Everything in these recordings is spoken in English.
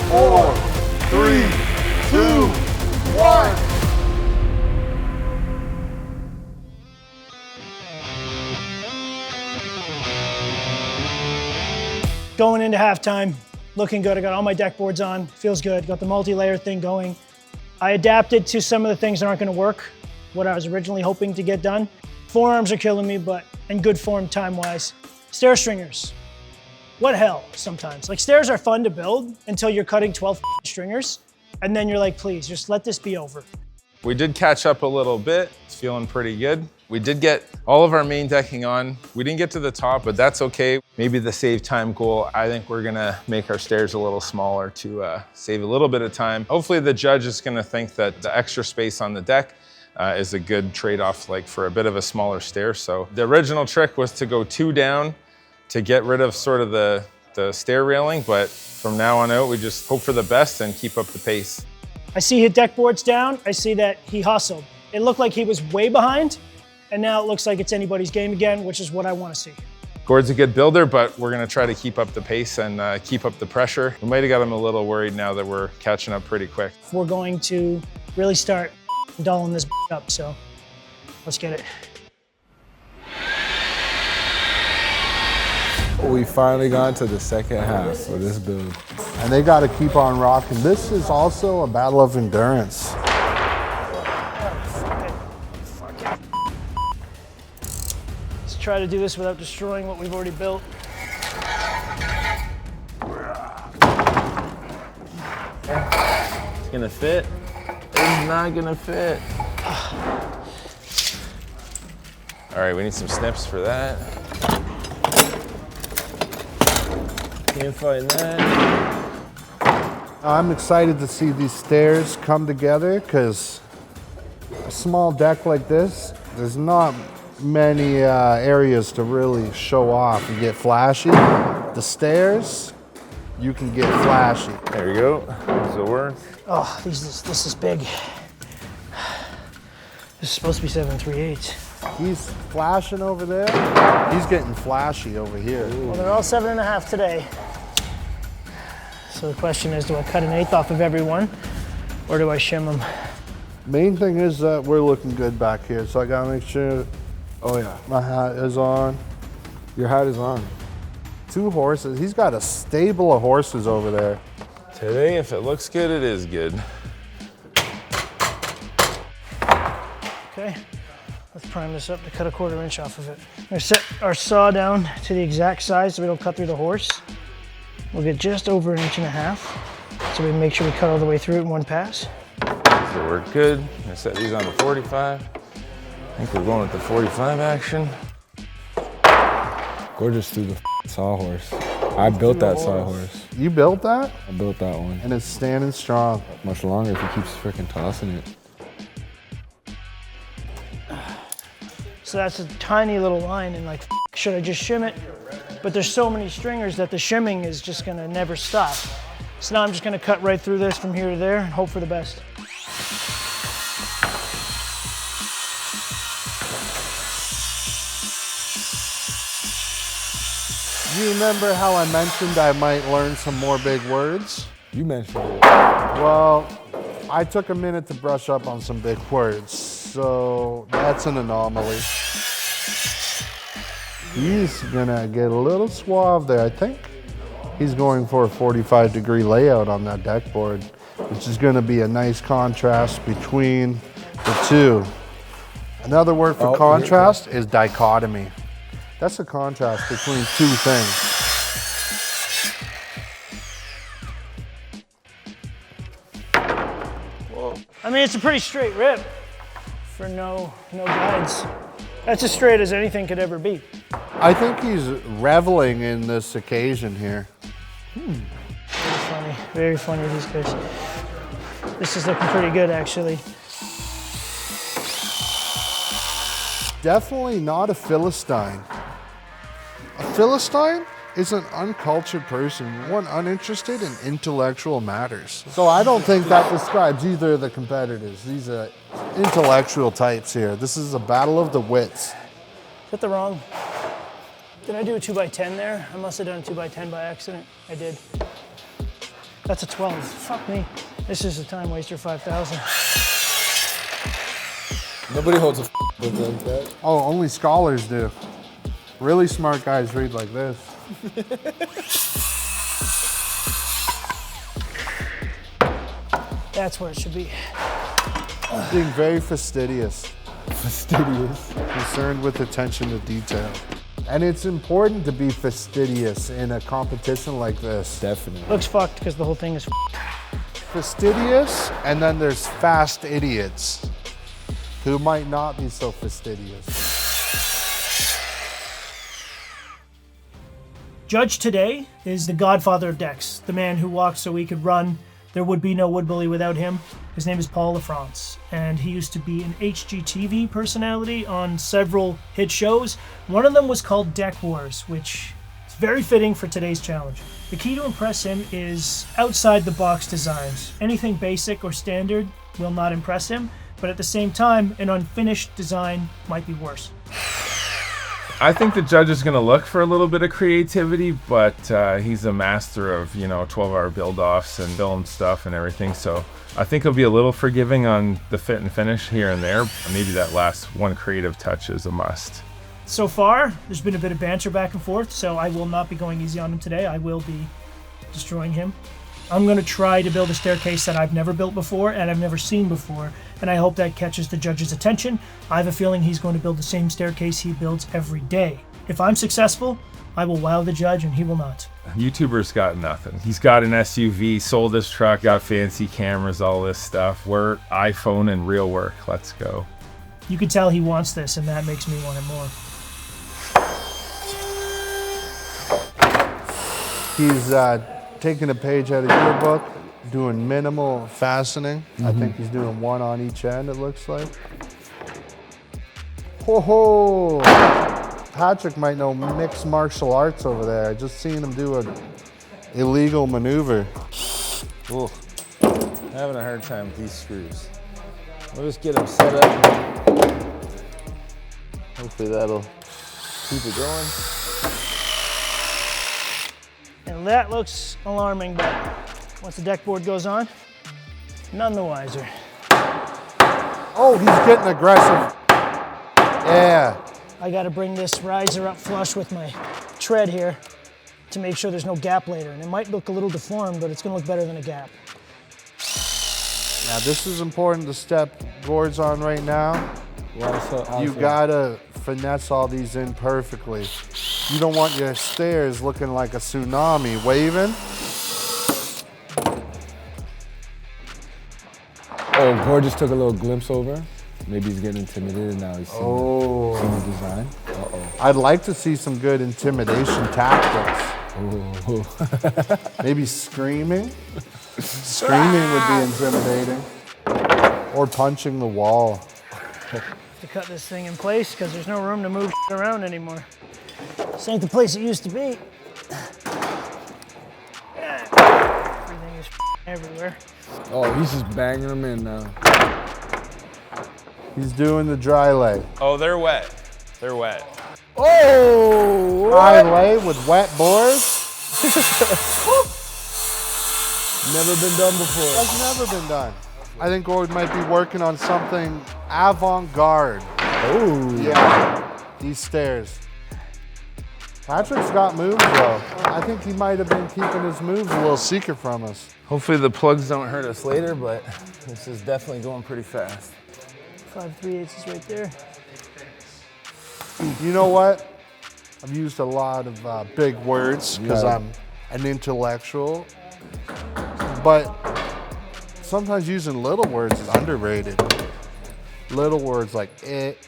4, 3, 2, 1. Going into halftime, looking good. I got all my deck boards on, feels good. Got the multi-layer thing going. I adapted to some of the things that aren't gonna work, what I was originally hoping to get done. Forearms are killing me, but in good form time-wise. Stair stringers, what hell sometimes. Like stairs are fun to build until you're cutting 12 stringers, and then you're like, please, just let this be over. We did catch up a little bit. It's feeling pretty good. We did get all of our main decking on. We didn't get to the top, but that's okay. Maybe the save time goal, I think we're gonna make our stairs a little smaller to save a little bit of time. Hopefully the judge is gonna think that the extra space on the deck is a good trade-off, like for a bit of a smaller stair. So the original trick was to go 2 down to get rid of sort of the stair railing, but from now on out, we just hope for the best and keep up the pace. I see his deck boards down. I see that he hustled. It looked like he was way behind, and now it looks like it's anybody's game again, which is what I want to see. Gord's a good builder, but we're gonna try to keep up the pace and keep up the pressure. We might have got him a little worried now that we're catching up pretty quick. We're going to really start dulling this up, so let's get it. We finally got to the second half of this build. And they got to keep on rocking. This is also a battle of endurance. Let's try to do this without destroying what we've already built. It's gonna fit. It's not gonna fit. All right, we need some snips for that. Can't find that. I'm excited to see these stairs come together because a small deck like this, there's not many areas to really show off and get flashy. The stairs, you can get flashy. There we go. Does it work? Oh, this is big. This is supposed to be 7 3/8. He's flashing over there. He's getting flashy over here. Well, they're all 7.5 today. So the question is, do I cut 1/8 off of every one, or do I shim them? Main thing is that we're looking good back here, so I gotta make sure. Oh yeah, my hat is on. Your hat is on. 2 horses. He's got a stable of horses over there. Today, if it looks good, it is good. Okay, let's prime this up to cut 1/4 inch off of it. We're set our saw down to the exact size so we don't cut through the horse. We'll get just over 1.5 inches, so we make sure we cut all the way through it in one pass. So we're good. I'm gonna set these on the 45. I think we're going with the 45 action. Gorgeous through the sawhorse. I built that sawhorse. You built that? I built that one. And it's standing strong. Much longer if he keeps freaking tossing it. So that's a tiny little line, and like, should I just shim it? But there's so many stringers that the shimming is just gonna never stop. So now I'm just gonna cut right through this from here to there and hope for the best. You remember how I mentioned I might learn some more big words? You mentioned it. Well, I took a minute to brush up on some big words, so that's an anomaly. He's gonna get a little suave there. I think he's going for a 45-degree layout on that deck board, which is gonna be a nice contrast between the two. Another word for contrast is dichotomy. That's a contrast between 2 things. I mean, it's a pretty straight rip for no guides. That's as straight as anything could ever be. I think he's reveling in this occasion here. Very funny, these guys. This is looking pretty good, actually. Definitely not a Philistine. A Philistine is an uncultured person, one uninterested in intellectual matters. So I don't think that describes either of the competitors. These are intellectual types here. This is a battle of the wits. Is that the wrong? Did I do a 2x10 there? I must have done a 2x10 by accident. I did. That's a 12. Fuck me. This is a time waster 5,000. Nobody holds a book like that. Oh, only scholars do. Really smart guys read like this. That's where it should be. Being very fastidious. Fastidious. Concerned with attention to detail. And it's important to be fastidious in a competition like this. Definitely. Looks fucked because the whole thing is Fastidious, and then there's fast idiots who might not be so fastidious. Judge today is the godfather of decks, the man who walked so he could run. There would be no Woodbully without him. His name is Paul Lafrance, and he used to be an HGTV personality on several hit shows. One of them was called Deck Wars, which is very fitting for today's challenge. The key to impress him is outside the box designs. Anything basic or standard will not impress him, but at the same time, an unfinished design might be worse. I think the judge is going to look for a little bit of creativity, but he's a master of, 12-hour build-offs and film stuff and everything. So I think he'll be a little forgiving on the fit and finish here and there. Maybe that last one creative touch is a must. So far, there's been a bit of banter back and forth, so I will not be going easy on him today. I will be destroying him. I'm going to try to build a staircase that I've never built before and I've never seen before, and I hope that catches the judge's attention. I have a feeling he's going to build the same staircase he builds every day. If I'm successful, I will wow the judge and he will not. YouTuber's got nothing. He's got an SUV, sold his truck, got fancy cameras, all this stuff. We're iPhone and real work. Let's go. You can tell he wants this, and that makes me want it more. He's taking a page out of your book, doing minimal fastening. I think he's doing one on each end, it looks like. Ho ho! Patrick might know mixed martial arts over there. I just seen him do an illegal maneuver. Ooh, I'm having a hard time with these screws. We'll just get them set up. Hopefully that'll keep it going. And that looks alarming, but once the deck board goes on, none the wiser. Oh, he's getting aggressive. Yeah. I gotta bring this riser up flush with my tread here to make sure there's no gap later. And it might look a little deformed, but it's gonna look better than a gap. Now this is important to step boards on right now. You gotta finesse all these in perfectly. You don't want your stairs looking like a tsunami waving. Oh, Gord just took a little glimpse over. Maybe he's getting intimidated now. He's seen the design. Uh-oh. I'd like to see some good intimidation tactics. Oh. Maybe screaming. Screaming would be intimidating. Or punching the wall. To cut this thing in place because there's no room to move around anymore. This ain't the place it used to be. Everything is everywhere. Oh, he's just banging them in now. He's doing the dry lay. Oh, they're wet. They're wet. Oh! Dry lay with wet boards? Never been done before. That's never been done. I think Gord might be working on something avant-garde. Oh. Yeah, these stairs. Patrick's got moves though. I think he might have been keeping his moves a little secret from us. Hopefully the plugs don't hurt us. Us later, but this is definitely going pretty fast. 5 3/8 is right there. You know what? I've used a lot of big words because Yeah. I'm an intellectual, but sometimes using little words is underrated. Little words like it,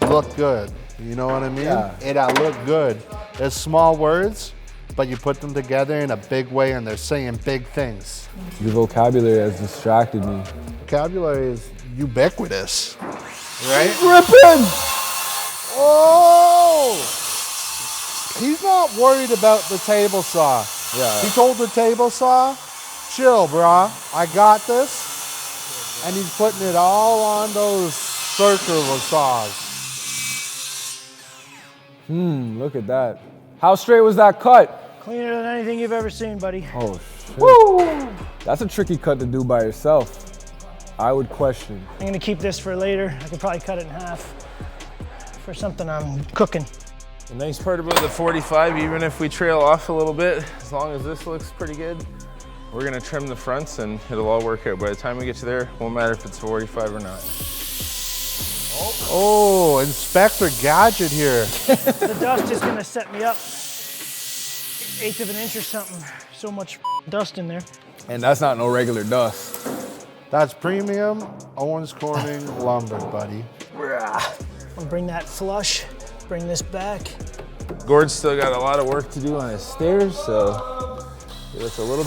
look good. You know what I mean? Yeah. Look good. There's small words, but you put them together in a big way and they're saying big things. The vocabulary has distracted me. Vocabulary is ubiquitous, right? Ripping! Oh! He's not worried about the table saw. Yeah. He told the table saw, chill, brah, I got this. And he's putting it all on those circular saws. Look at that. How straight was that cut? Cleaner than anything you've ever seen, buddy. Oh, shit. Woo! That's a tricky cut to do by yourself. I would question. I'm gonna keep this for later. I could probably cut it in half for something I'm cooking. The nice part about the 45, even if we trail off a little bit, as long as this looks pretty good, we're gonna trim the fronts and it'll all work out. By the time we get to there, won't matter if it's 45 or not. Oh, Inspector Gadget here. The dust is gonna set me up 1/8 of an inch or something. So much dust in there. And that's not no regular dust. That's premium Owens Corning lumber, buddy. I'll bring that flush, bring this back. Gord's still got a lot of work to do on his stairs, so give us a little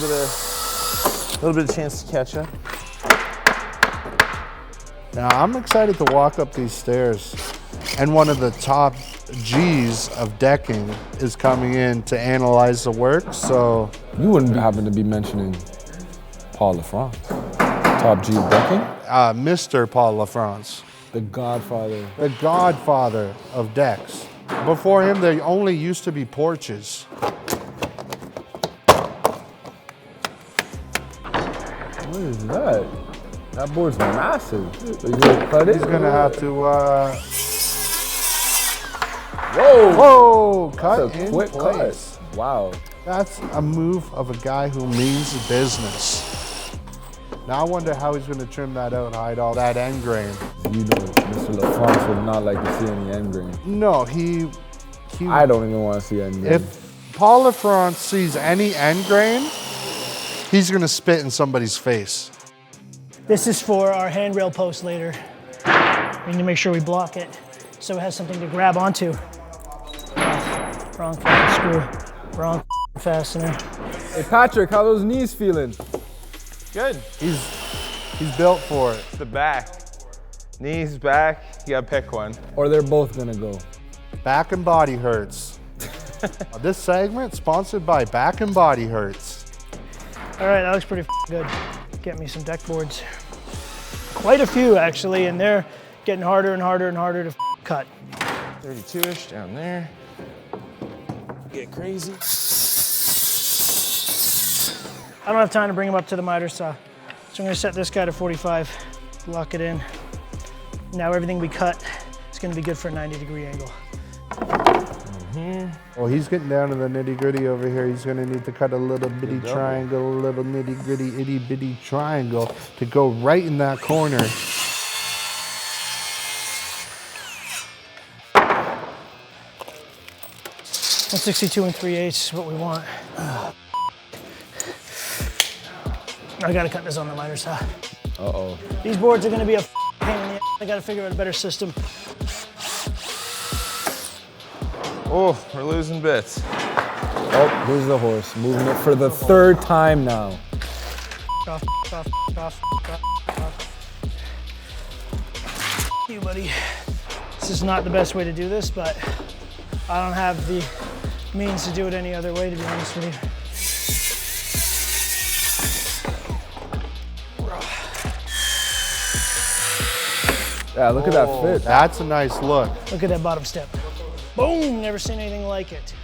bit of chance to catch up. Now I'm excited to walk up these stairs, and one of the top G's of decking is coming in to analyze the work, so. You wouldn't happen to be mentioning Paul Lafrance, top G of decking? Mr. Paul Lafrance, The godfather. the godfather of decks. Before him, there only used to be porches. What is that? That board's massive. So you gonna cut it? He's gonna have to, Whoa! whoa, cut That's a in quick place. cut. Wow. That's a move of a guy who means business. Now I wonder how he's gonna trim that out and hide all that end grain. You know, Mr. Lafrance would not like to see any end grain. No, he I don't even want to see end grain. if Paul Lafrance sees any end grain, he's gonna spit in somebody's face. This is for our handrail post later. We need to make sure we block it so it has something to grab onto. Wrong fucking screw. Wrong fastener. Hey Patrick, how those knees feeling? Good. He's built for it. The back. Knees, back, you gotta pick one. Or they're both gonna go. Back and Body Hurts. This segment sponsored by Back and Body Hurts. All right, that looks pretty good. Get me some deck boards. Quite a few actually, and they're getting harder and harder and harder to cut. 32-ish down there. Get crazy. I don't have time to bring them up to the miter saw. So I'm gonna set this guy to 45, lock it in. Now everything we cut is gonna be good for a 90-degree angle. Oh, he's getting down to the nitty-gritty over here. He's gonna need to cut a little bitty triangle, a little nitty-gritty itty-bitty triangle to go right in that corner. .162 3/8 is what we want. I gotta cut this on the miter saw. Uh-oh. These boards are gonna be a pain in the ass. I gotta figure out a better system. Oh, we're losing bits. Oh, here's the horse, moving it for the third time now. Off. You, buddy. This is not the best way to do this, but I don't have the means to do it any other way, to be honest with you. Yeah, look at that fit. That's a nice look. Look at that bottom step. Boom, never seen anything like it.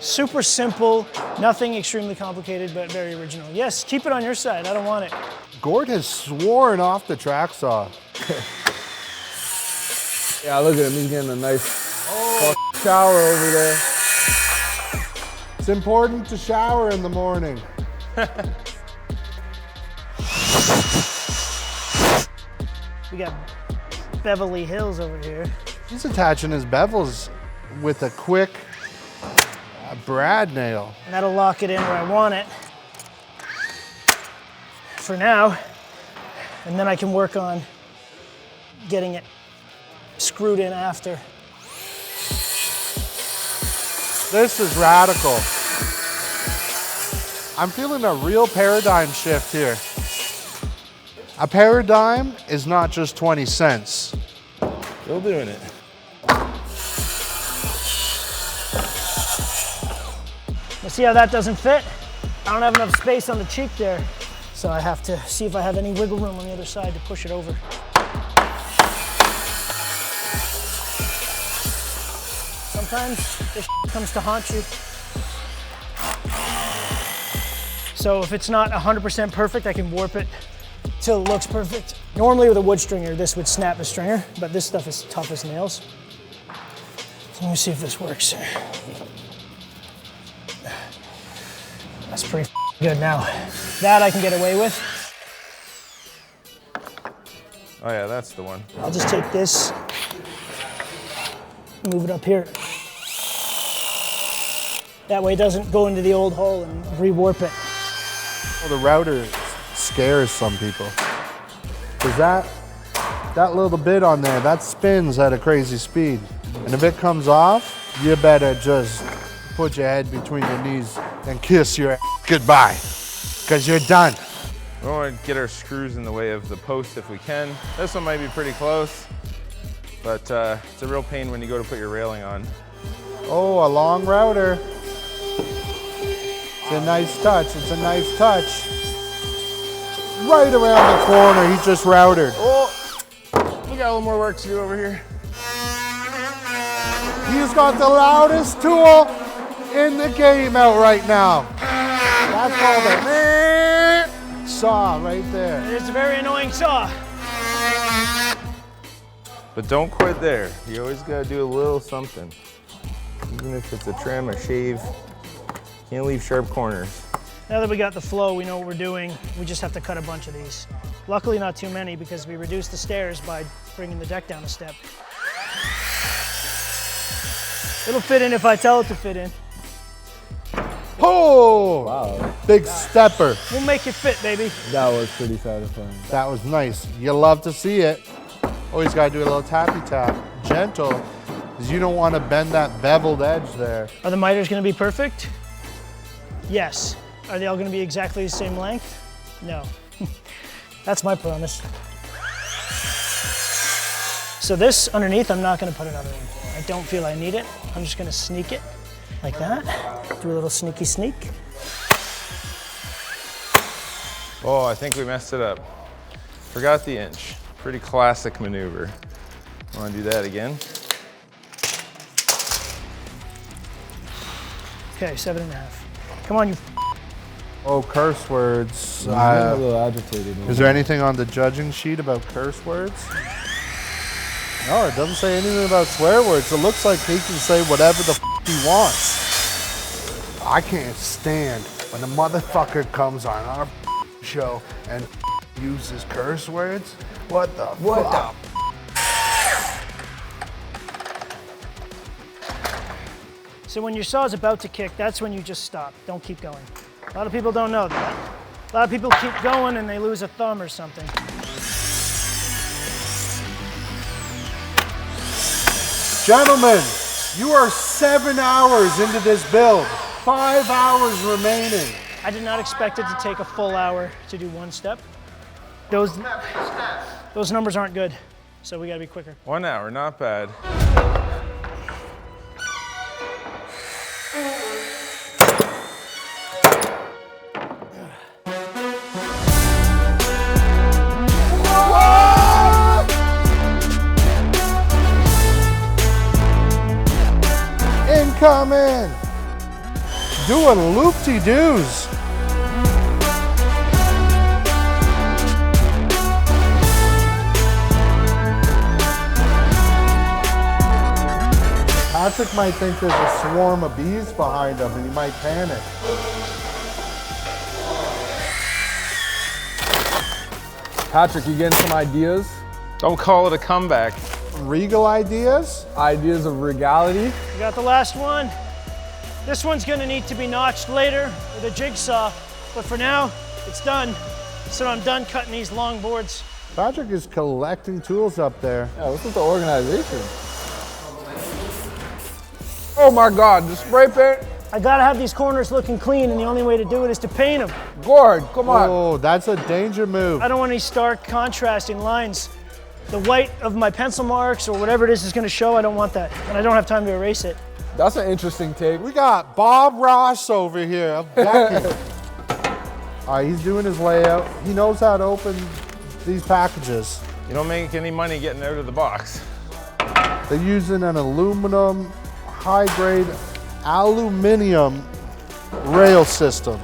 Super simple, nothing extremely complicated, but very original. Yes, keep it on your side, I don't want it. Gord has sworn off the track saw. Yeah, look at him, he's getting a nice shower over there. It's important to shower in the morning. We got Beverly Hills over here. He's attaching his bevels with a quick brad nail. And that'll lock it in where I want it for now. And then I can work on getting it screwed in after. This is radical. I'm feeling a real paradigm shift here. A paradigm is not just 20 cents. Still doing it. You see how that doesn't fit? I don't have enough space on the cheek there. So I have to see if I have any wiggle room on the other side to push it over. sometimes this comes to haunt you. So if it's not 100% perfect, I can warp it till it looks perfect. Normally with a wood stringer, this would snap the stringer, but this stuff is tough as nails. So let me see if this works. That's pretty good now. That I can get away with. Oh yeah, that's the one. I'll just take this, move it up here. That way it doesn't go into the old hole and rewarp it. Well, the router scares some people. Because that little bit on there, that spins at a crazy speed. And if it comes off, you better just put your head between your knees and kiss your ass goodbye. Because you're done. We don't want to get our screws in the way of the post if we can. This one might be pretty close, but it's a real pain when you go to put your railing on. Oh, a long router. It's a nice touch, it's a nice touch. Right around the corner, he just routed. Oh, we got a little more work to do over here. He's got the loudest tool in the game out right now. That's called a saw right there. It's a very annoying saw. But don't quit there. You always gotta do a little something. Even if it's a trim, a shave, can't leave sharp corners. Now that we got the flow, we know what we're doing. We just have to cut a bunch of these. Luckily not too many because we reduced the stairs by bringing the deck down a step. It'll fit in if I tell it to fit in. Oh, Wow, big stepper. We'll make it fit, baby. that was pretty satisfying. That was nice. You love to see it. Always gotta do a little tappy tap, gentle, because you don't want to bend that beveled edge there. Are the miters gonna be perfect? Yes. Are they all gonna be exactly the same length? No. That's my promise. So this underneath, I'm not gonna put another one. I don't feel I need it. I'm just gonna sneak it like that. Do a little sneaky sneak. Oh, I think we messed it up. Forgot the inch. Pretty classic maneuver. Want to do that again? Okay, 7.5. Come on, you. Oh, curse words. I'm getting a little agitated. Is there anything on the judging sheet about curse words? No, it doesn't say anything about swear words. It looks like he can say whatever the he wants. I can't stand when a motherfucker comes on our show and uses curse words. What the fuck? So when your saw is about to kick, that's when you just stop. Don't keep going. A lot of people don't know that. A lot of people keep going and they lose a thumb or something. Gentlemen, you are 7 hours into this build. 5 hours remaining. I did not expect it to take a full hour to do one step. Those numbers aren't good, so we gotta be quicker. 1 hour, not bad. Incoming! Doing loop-de-doos. Patrick might think there's a swarm of bees behind him and he might panic. Patrick, you getting some ideas? Don't call it a comeback. Regal ideas? Ideas of regality? We got the last one. This one's gonna need to be notched later with a jigsaw, but for now, it's done. So I'm done cutting these long boards. Patrick is collecting tools up there. Yeah, what's with the organization? Oh my God, the spray paint? I gotta have these corners looking clean, and the only way to do it is to paint them. Gord, come on. Oh, that's a danger move. I don't want any stark contrasting lines. The white of my pencil marks or whatever it is gonna show, I don't want that. And I don't have time to erase it. That's an interesting take. We got Bob Ross over here of decking. All right, he's doing his layout. He knows how to open these packages. You don't make any money getting out of the box. They're using an aluminum high-grade aluminum rail system.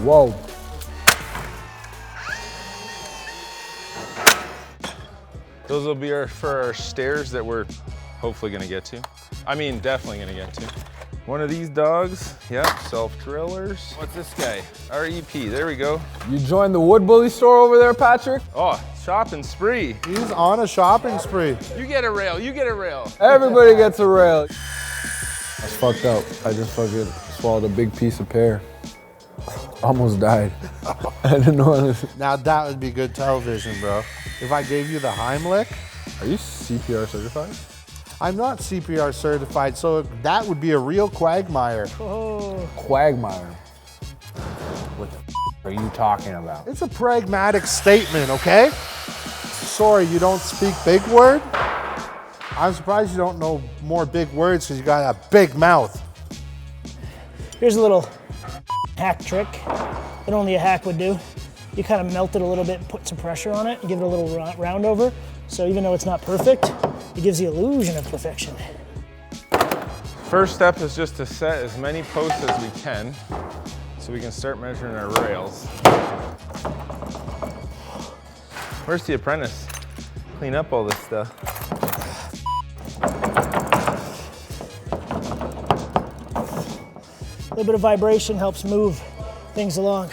Whoa. Those will be for our stairs that we're hopefully gonna get to. I mean, definitely gonna get to. One of these dogs, yep, self-drillers. What's this guy? REP, there we go. You joined the Wood Bully store over there, Patrick? Oh, shopping spree. He's on a shopping spree. You get a rail, you get a rail. Everybody gets a rail. That's fucked up. I just fucking swallowed a big piece of pear. Almost died. I didn't know. Now that would be good television, bro. If I gave you the Heimlich. Are you CPR certified? I'm not CPR certified, so that would be a real quagmire. Quagmire. What the are you talking about? It's a pragmatic statement, okay? Sorry, you don't speak big word? I'm surprised you don't know more big words because you got a big mouth. Here's a little hack trick that only a hack would do. You kind of melt it a little bit, put some pressure on it, and give it a little round over. So even though it's not perfect, it gives the illusion of perfection. First step is just to set as many posts as we can so we can start measuring our rails. Where's the apprentice? Clean up all this stuff. A little bit of vibration helps move things along.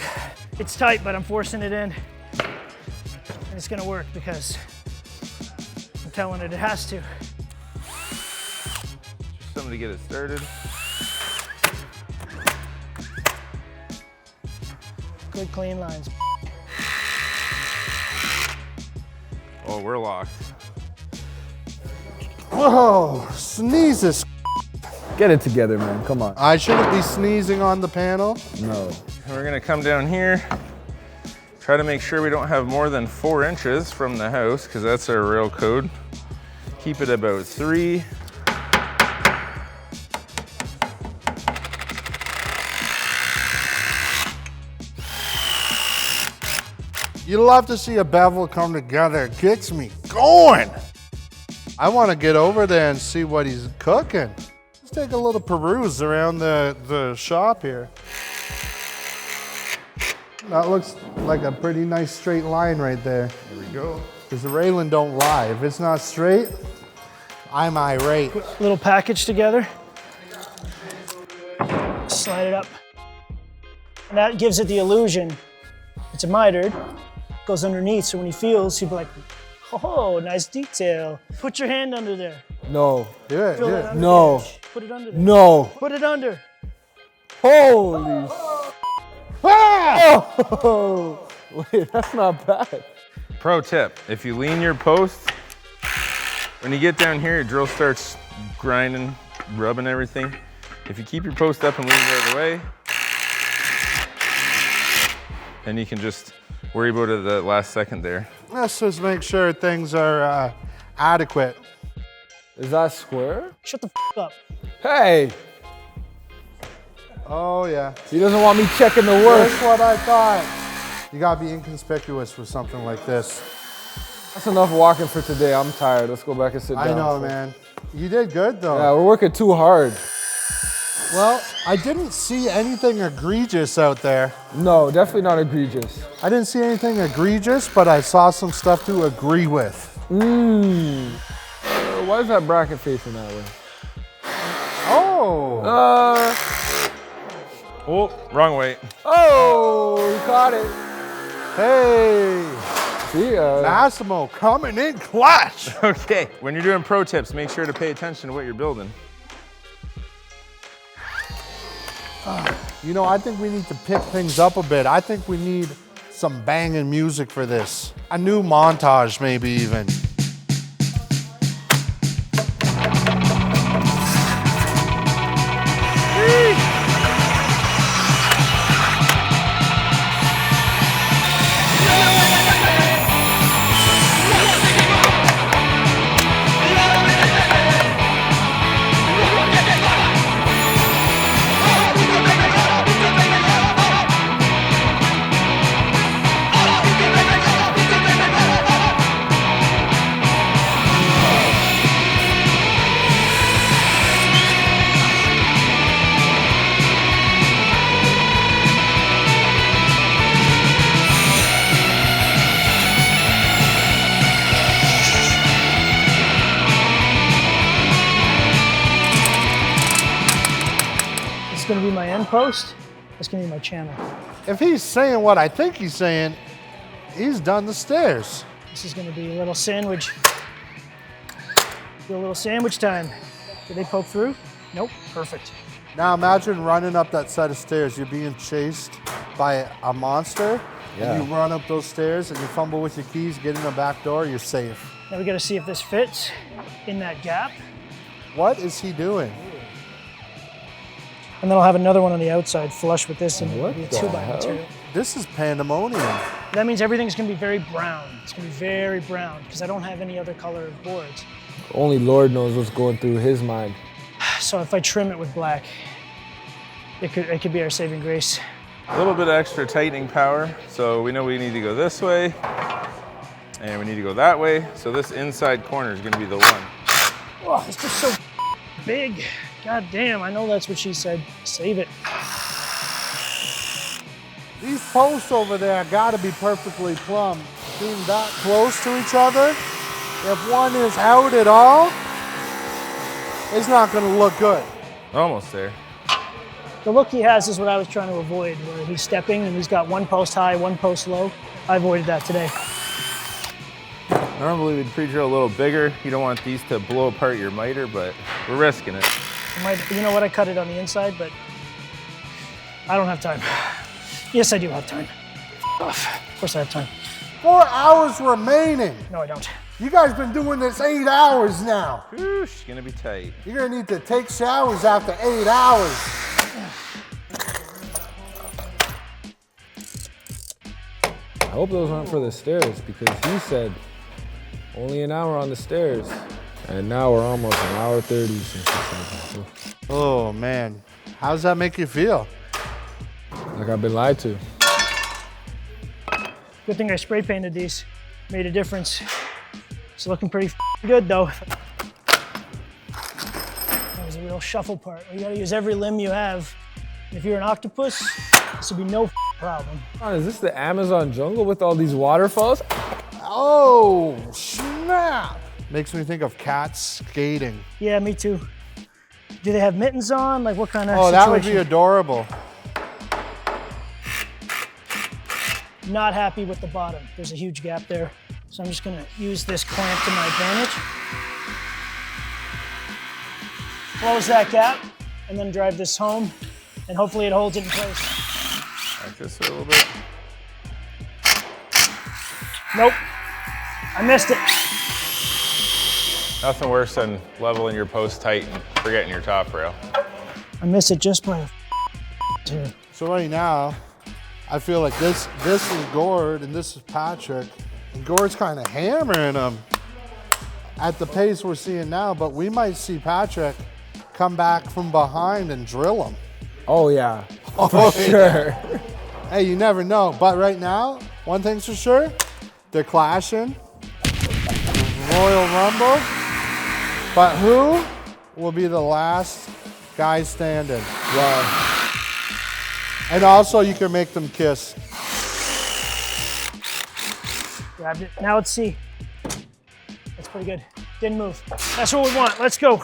It's tight, but I'm forcing it in. And it's gonna work because I'm telling it has to. Just something to get it started. Good clean lines. Oh, we're locked. Whoa, sneezes. Get it together, man. Come on. I shouldn't be sneezing on the panel. No. And we're gonna come down here, try to make sure we don't have more than 4 inches from the house, because that's our rail code. Keep it about 3. You love to see a bevel come together. It gets me going. I want to get over there and see what he's cooking. Let's take a little peruse around the shop here. That looks like a pretty nice straight line right there. Here we go. Because the railing don't lie. If it's not straight, I'm irate. Put a little package together. Slide it up. And that gives it the illusion. It's a mitered. Goes underneath, so when he feels, he'll be like, oh, nice detail. Put your hand under there. No. Do it, Feel do that it. under No. the edge. Put it under there. No. Put it under. Holy. Oh! Wait, that's not bad. Pro tip, if you lean your post, when you get down here, your drill starts grinding, rubbing everything. If you keep your post up and lean the other way, then you can just worry about it the last second there. Let's just make sure things are adequate. Is that square? Shut the up. Hey! Oh yeah. He doesn't want me checking the work. That's what I thought. You gotta be inconspicuous with something like this. That's enough walking for today. I'm tired. Let's go back and sit down. I know, man. You did good though. Yeah, we're working too hard. Well, I didn't see anything egregious out there. No, definitely not egregious. I didn't see anything egregious, but I saw some stuff to agree with. Why is that bracket facing that way? Oh. Oh, wrong way. Oh, we caught it. Hey. See, Massimo coming in clutch. Okay, when you're doing pro tips, make sure to pay attention to what you're building. You know, I think we need to pick things up a bit. I think we need some banging music for this. A new montage, maybe even. is gonna be my end post. That's gonna be my channel. If he's saying what I think he's saying, he's done the stairs. This is gonna be a little sandwich. Do a little sandwich time. Did they poke through? Nope, perfect. Now imagine running up that set of stairs. You're being chased by a monster, and you run up those stairs and you fumble with your keys, get in the back door, you're safe. Now we gotta see if this fits in that gap. What is he doing? And then I'll have another one on the outside flush with this and it'll What be a the 2x hell? material. This is pandemonium. That means everything's gonna be very brown. It's gonna be very brown because I don't have any other color of boards. Only Lord knows what's going through his mind. So if I trim it with black, it could be our saving grace. A little bit of extra tightening power. So we know we need to go this way and we need to go that way. So this inside corner is gonna be the one. Oh, it's just so big. God damn, I know that's what she said. Save it. These posts over there gotta be perfectly plumb. Being that close to each other, if one is out at all, it's not gonna look good. Almost there. The look he has is what I was trying to avoid, where he's stepping and he's got one post high, one post low. I avoided that today. Normally we'd pre-drill a little bigger. You don't want these to blow apart your miter, but we're risking it. You know what, I cut it on the inside, but I don't have time. Yes, I do have time. Of course I have time. 4 hours remaining. No, I don't. You guys been doing this 8 hours now. Whoosh, gonna be tight. You're gonna need to take showers after 8 hours. I hope those aren't for the stairs because he said only an hour on the stairs. And now we're almost an hour 30 since he said that. Oh man, how does that make you feel? Like I've been lied to. Good thing I spray painted these. Made a difference. It's looking pretty good though. That was a real shuffle part. You gotta use every limb you have. If you're an octopus, this would be no problem. Is this the Amazon jungle with all these waterfalls? Oh, snap. Makes me think of cats skating. Yeah, me too. Do they have mittens on? Like what kind of Oh, situation? that would be adorable. Not happy with the bottom. There's a huge gap there. So I'm just gonna use this clamp to my advantage. Close that gap and then drive this home and hopefully it holds it in place. Like this a little bit. Nope, I missed it. Nothing worse than leveling your post tight and forgetting your top rail. I missed it just by a two. So right now, I feel like this is Gord and this is Patrick. And Gord's kind of hammering them at the pace we're seeing now, but we might see Patrick come back from behind and drill him. Oh yeah, Oh, for sure. Hey, you never know. But right now, one thing's for sure, they're clashing. Royal Rumble. But who will be the last guy standing? Wow. And also, you can make them kiss. Grabbed it. Now let's see. That's pretty good. Didn't move. That's what we want. Let's go.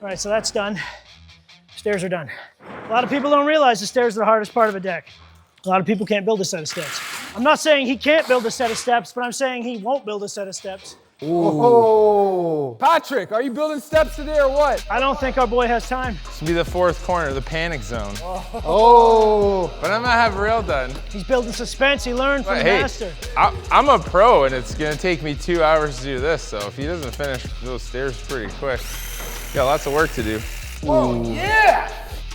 All right, so that's done. Stairs are done. A lot of people don't realize the stairs are the hardest part of a deck. A lot of people can't build a set of steps. I'm not saying he can't build a set of steps, but I'm saying he won't build a set of steps. Oh. Patrick, are you building steps today or what? I don't think our boy has time. This will be the fourth corner, the panic zone. Oh. But I'm gonna have rail done. He's building suspense. He learned from But the hey, master. I'm a pro and it's gonna take me 2 hours to do this, so if he doesn't finish those stairs pretty quick, got lots of work to do. Oh, yeah.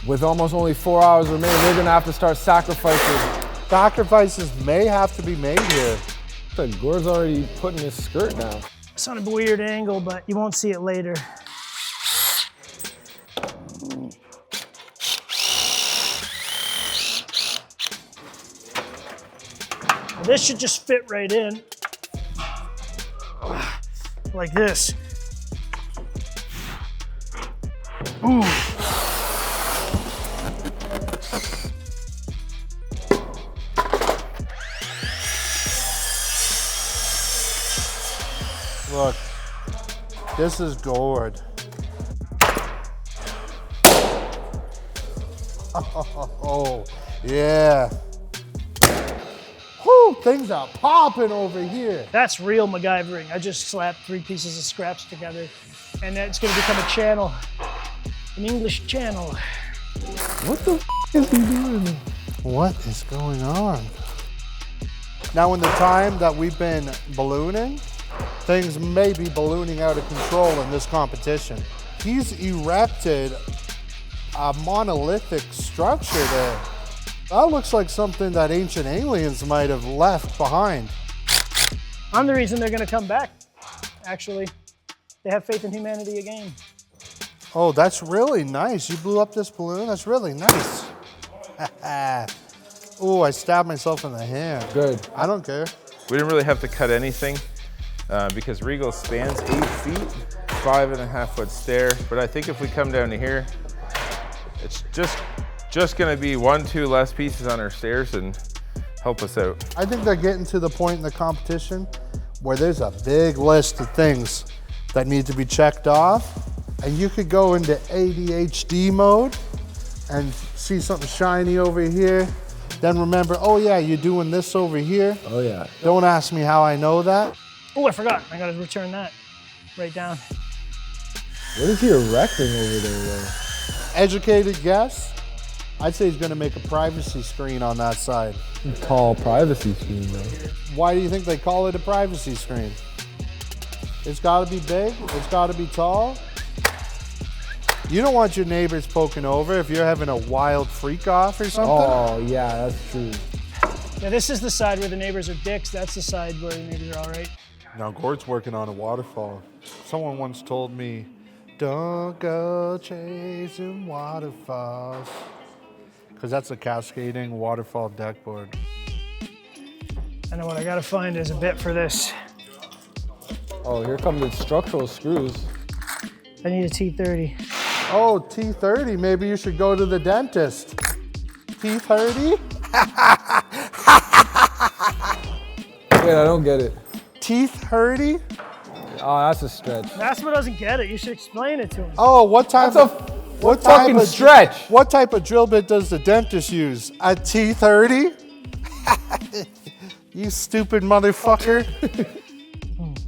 With almost only 4 hours remaining, we're gonna have to start sacrificing. Sacrifices may have to be made here. Like Gord's already putting his skirt down. It's on a weird angle, but you won't see it later. This should just fit right in. Like this. Ooh. Look, This is gourd. Oh, yeah. Whew, things are popping over here. That's real MacGyvering. I just slapped 3 pieces of scraps together, and it's gonna become a channel, an English channel. What the is he doing? What is going on? Now, in the time that we've been ballooning, things may be ballooning out of control in this competition. He's erected a monolithic structure there. That looks like something that ancient aliens might have left behind. I'm the reason they're gonna come back, actually. They have faith in humanity again. Oh, that's really nice. You blew up this balloon? That's really nice. Oh, I stabbed myself in the hand. Good. I don't care. We didn't really have to cut anything because Regal spans 8 feet, 5.5 foot stair. But I think if we come down to here, it's just gonna be 1-2 less pieces on our stairs and help us out. I think they're getting to the point in the competition where there's a big list of things that need to be checked off. And you could go into ADHD mode and see something shiny over here. Then remember, oh yeah, you're doing this over here. Oh yeah. Don't ask me how I know that. Oh, I forgot. I gotta return that right down. What is he erecting over there, though? Educated guess, I'd say he's gonna make a privacy screen on that side. Tall privacy screen, though. Why do you think they call it a privacy screen? It's gotta be big, it's gotta be tall. You don't want your neighbors poking over if you're having a wild freak off or something. Oh, yeah, that's true. Yeah, this is the side where the neighbors are dicks. That's the side where the neighbors are all right. Now Gord's working on a waterfall. Someone once told me, don't go chasing waterfalls. Because that's a cascading waterfall deck board. I know what I gotta find is a bit for this. Oh, here come the structural screws. I need a T30. Oh, T30, maybe you should go to the dentist. T30? Wait, I don't get it. Teeth hurty? Oh, that's a stretch. Nasma doesn't get it. You should explain it to him. Oh, what type That's of a what type fucking of stretch. What type of drill bit does the dentist use? A T30? You stupid motherfucker.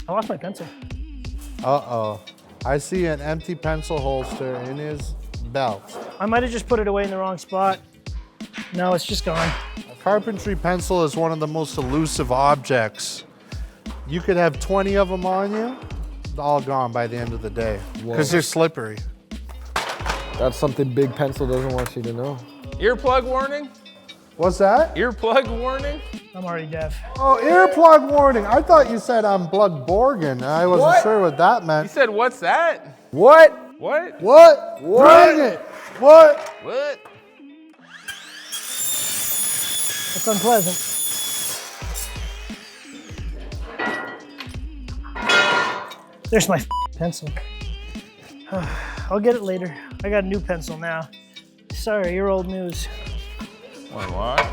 I lost my pencil. Uh-oh. I see an empty pencil holster in his belt. I might have just put it away in the wrong spot. No, it's just gone. A carpentry pencil is one of the most elusive objects. You could have 20 of them on you, all gone by the end of the day. Because they're slippery. That's something Big Pencil doesn't want you to know. Earplug warning? What's that? Earplug warning? I'm already deaf. Oh, earplug warning. I thought you said I'm Blood Borgin. I wasn't What? sure what that You meant. said, what's that? What? What? What? Bring it. What? What? It's unpleasant. There's my pencil. I'll get it later. I got a new pencil now. Sorry, you're old news. What?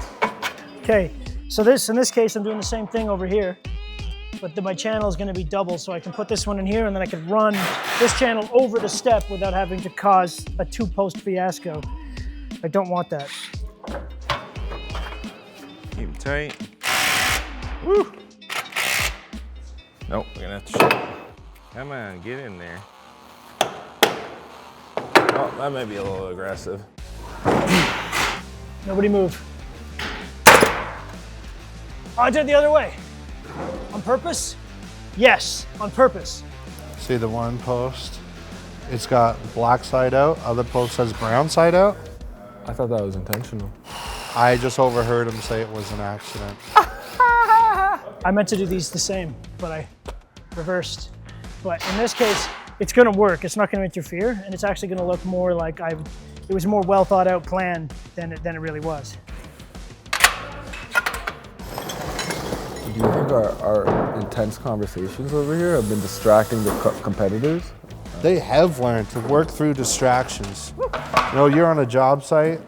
Okay, so in this case, I'm doing the same thing over here, but my channel is gonna be double, so I can put this one in here and then I can run this channel over the step without having to cause a 2-post fiasco. I don't want that. Keep it tight. Woo! Nope, we're gonna have to shut. Come on, get in there. Oh, that might be a little aggressive. Nobody move. Oh, I did it the other way. On purpose? Yes, on purpose. See the one post? It's got black side out. Other post has brown side out. I thought that was intentional. I just overheard him say it was an accident. I meant to do these the same, but I reversed. But in this case, it's gonna work. It's not gonna interfere, and it's actually gonna look more like it was a more well thought out plan than it really was. Do you think our intense conversations over here have been distracting the competitors? They have learned to work through distractions. You know, you're on a job site.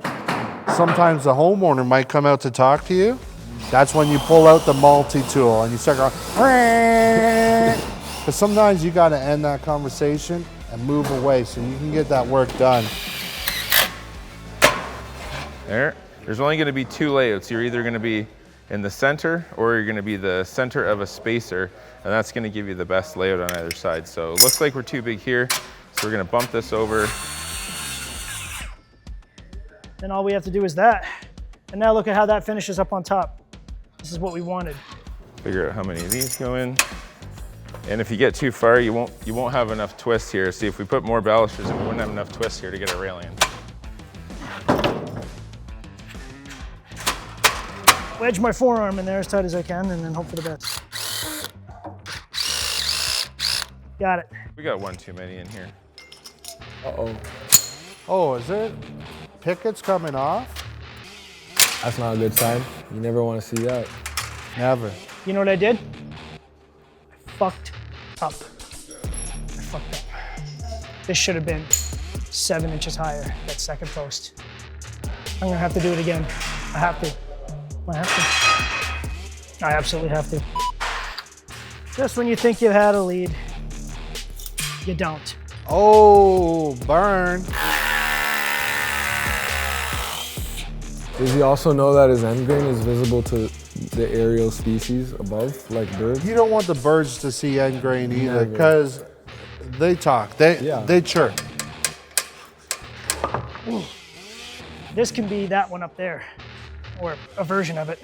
Sometimes the homeowner might come out to talk to you. That's when you pull out the multi-tool and you start going, Because sometimes you got to end that conversation and move away so you can get that work done. There's only gonna be 2 layouts. You're either gonna be in the center or you're gonna be the center of a spacer, and that's gonna give you the best layout on either side. So it looks like we're too big here, so we're gonna bump this over. Then all we have to do is that. And now look at how that finishes up on top. This is what we wanted. Figure out how many of these go in. And if you get too far, you won't have enough twist here. See, if we put more balusters in, we wouldn't have enough twist here to get a railing in. Wedge my forearm in there as tight as I can and then hope for the best. Got it. We got one too many in here. Uh-oh. Oh, is it? Pickets coming off? That's not a good sign. You never want to see that. Never. You know what I did? I fucked up. I fucked up. This should have been 7 inches higher, that second post. I'm gonna have to do it again. I have to. I have to. I absolutely have to. Just when you think you've had a lead, you don't. Oh, burn. Does he also know that his end grain is visible to the aerial species above, like birds? You don't want the birds to see end grain either, because they talk, they chirp. This can be that one up there, or a version of it.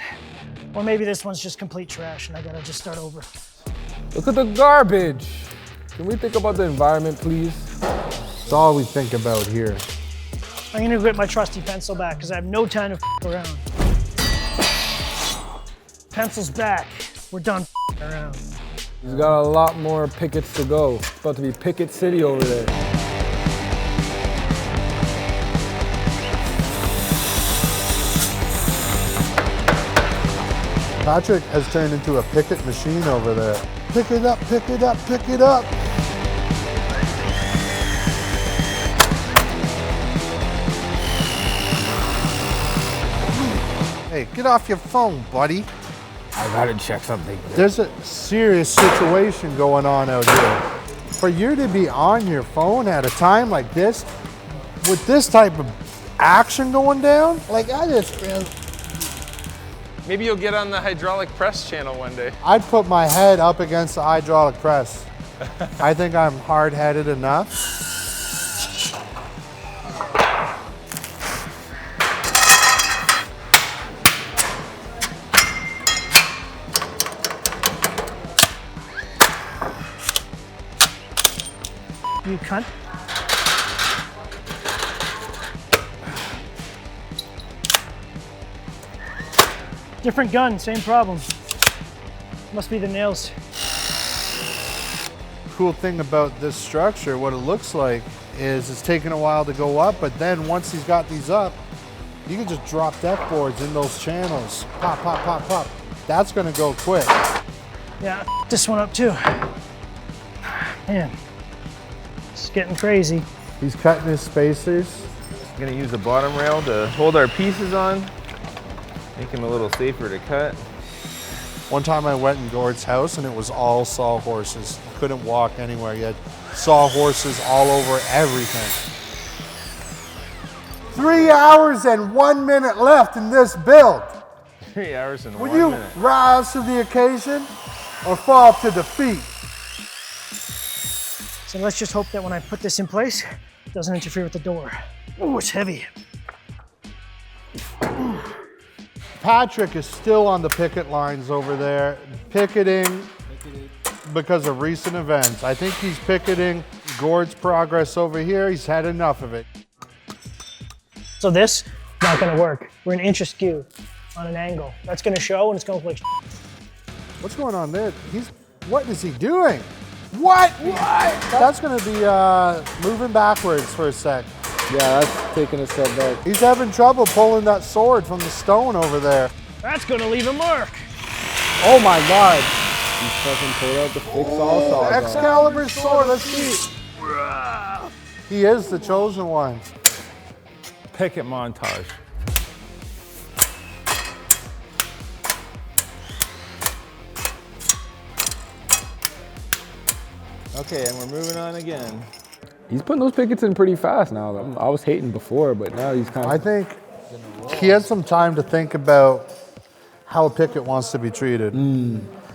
Or maybe this one's just complete trash and I gotta just start over. Look at the garbage. Can we think about the environment, please? That's all we think about here. I'm gonna get my trusty pencil back because I have no time to f around. Pencil's back. We're done f around. He's got a lot more pickets to go. It's about to be Picket City over there. Patrick has turned into a picket machine over there. Pick it up, pick it up, pick it up. Hey, get off your phone, buddy. I gotta check something. There's a serious situation going on out here. For you to be on your phone at a time like this, with this type of action going down, like I just feel... Maybe you'll get on the hydraulic press channel one day. I'd put my head up against the hydraulic press. I think I'm hard-headed enough. You cunt. Different gun, same problem. Must be the nails. Cool thing about this structure, what it looks like, is it's taking a while to go up, but then once he's got these up, you can just drop deck boards in those channels. Pop, pop, pop, pop. That's gonna go quick. Yeah, this one up too. Man, it's getting crazy. He's cutting his spacers. We're gonna use the bottom rail to hold our pieces on, make them a little safer to cut. One time I went in Gord's house and it was all sawhorses. Couldn't walk anywhere. You had sawhorses all over everything. 3 hours and 1 minute left in this build. 3 hours and Will 1 you minute. rise to the occasion or fall to defeat? So let's just hope that when I put this in place, it doesn't interfere with the door. Oh, it's heavy. Patrick is still on the picket lines over there, picketing because of recent events. I think he's picketing Gord's progress over here. He's had enough of it. So this, not gonna work. We're an inch askew on an angle. That's gonna show and it's gonna look like What's going on there? What is he doing? What? That's gonna be moving backwards for a sec. Yeah, that's taking a step back. He's having trouble pulling that sword from the stone over there. That's gonna leave a mark. Oh my God. He's fucking pulled out the fix all saws off. Excalibur's sword, let's see. He is the chosen one. Picket montage. Okay, and we're moving on again. He's putting those pickets in pretty fast now. I was hating before, but now he's kind of... I think he had some time to think about how a picket wants to be treated.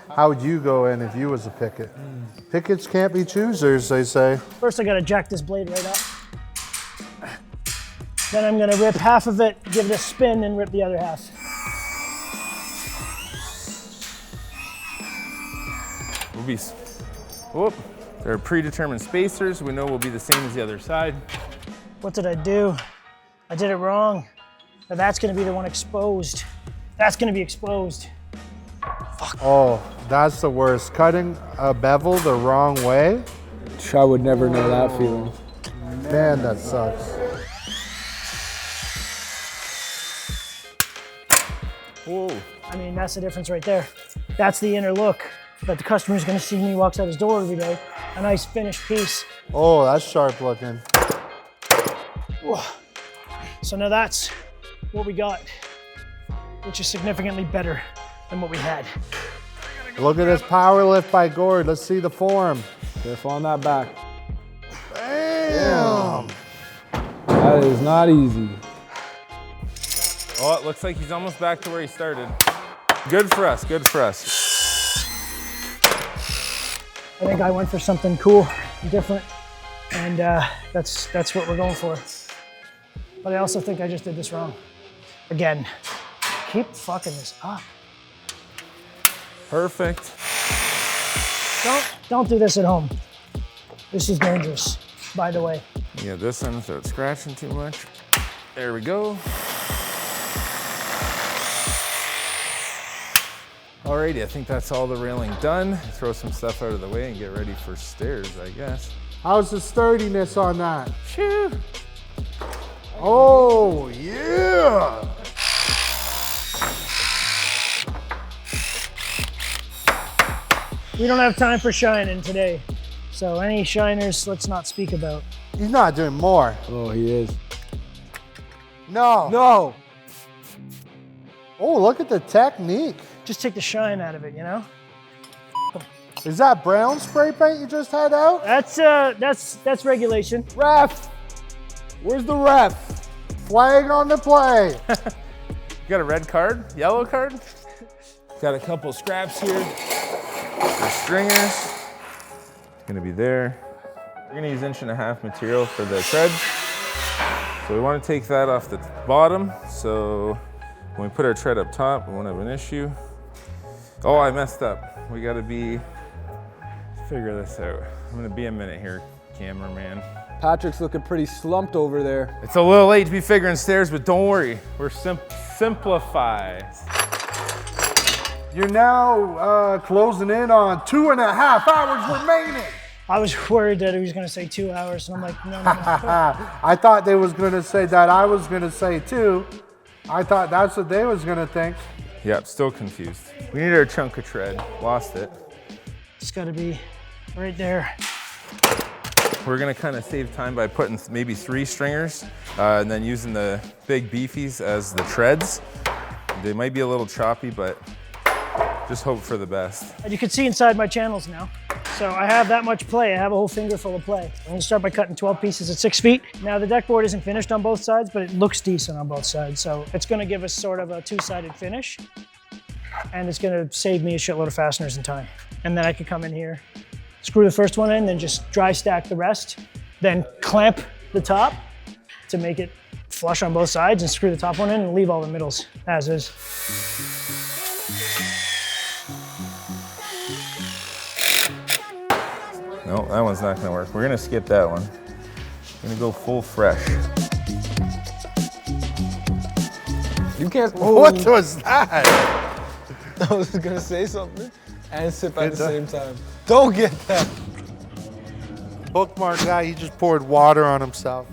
How would you go in if you was a picket? Pickets can't be choosers, they say. First I gotta jack this blade right up. Then I'm gonna rip half of it, give it a spin, and rip the other half. We'll be, whoop. There are predetermined spacers. We know will be the same as the other side. What did I do? I did it wrong. Now that's gonna be the one exposed. That's gonna be exposed. Oh, that's the worst. Cutting a bevel the wrong way? I would never know that feeling. Man, that sucks. Whoa. I mean, that's the difference right there. That's the inner look that the customer's gonna see when he walks out his door every day. A nice finished piece. Oh, that's sharp looking. Whoa. So now that's what we got, which is significantly better than what we had. Look at this power lift by Gord. Let's see the form. Careful on that back. Damn. That is not easy. Oh, it looks like he's almost back to where he started. Good for us, good for us. I think I went for something cool and different, and that's what we're going for. But I also think I just did this wrong. Again, keep fucking this up. Perfect. Don't do this at home. This is dangerous, by the way. Yeah, this one without scratching too much. There we go. Alrighty, I think that's all the railing done. Throw some stuff out of the way and get ready for stairs, I guess. How's the sturdiness on that? Shoo! Oh, yeah. We don't have time for shining today. So any shiners, let's not speak about. He's not doing more. Oh, he is. No. No! Oh, look at the technique. Just take the shine out of it, you know? Is that brown spray paint you just had out? That's regulation. Ref! Where's the ref? Flag on the play. You got a red card? Yellow card? Got a couple scraps here. The stringers. Gonna be there. We're gonna use 1.5" material for the treads. So we want to take that off the bottom. So when we put our tread up top, we won't have an issue. Oh, I messed up. We gotta figure this out. I'm gonna be a minute here, cameraman. Patrick's looking pretty slumped over there. It's a little late to be figuring stairs, but don't worry. We're simplify. You're now closing in on 2.5 hours remaining. I was worried that he was gonna say 2 hours, and I'm like, no. I thought they was gonna say that. I was gonna say 2. I thought that's what they was gonna think. Yep, still confused. We need our chunk of tread. Lost it. It's gotta be right there. We're gonna kind of save time by putting maybe 3 stringers and then using the big beefies as the treads. They might be a little choppy, but just hope for the best. And you can see inside my channels now. So I have that much play. I have a whole finger full of play. I'm gonna start by cutting 12 pieces at 6 feet. Now the deck board isn't finished on both sides, but it looks decent on both sides. So it's gonna give us sort of a 2-sided finish. And it's gonna save me a shitload of fasteners and time. And then I could come in here, screw the first one in, then just dry stack the rest, then clamp the top to make it flush on both sides and screw the top one in and leave all the middles as is. No, that one's not gonna work. We're gonna skip that one. We're gonna go full fresh. You can't. What was that? I was gonna say something and sip at the same time. Don't get that. Bookmark that. He just poured water on himself.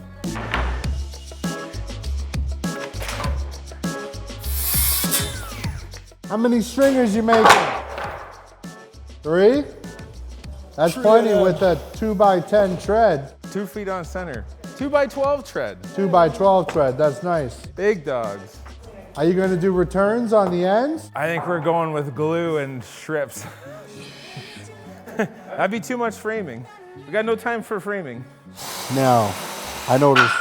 How many stringers you making? 3? That's plenty with a 2x10 tread. 2 feet on center. 2x12 tread. 2x12 tread, that's nice. Big dogs. Are you gonna do returns on the ends? I think we're going with glue and strips. That'd be too much framing. We got no time for framing. Now, I noticed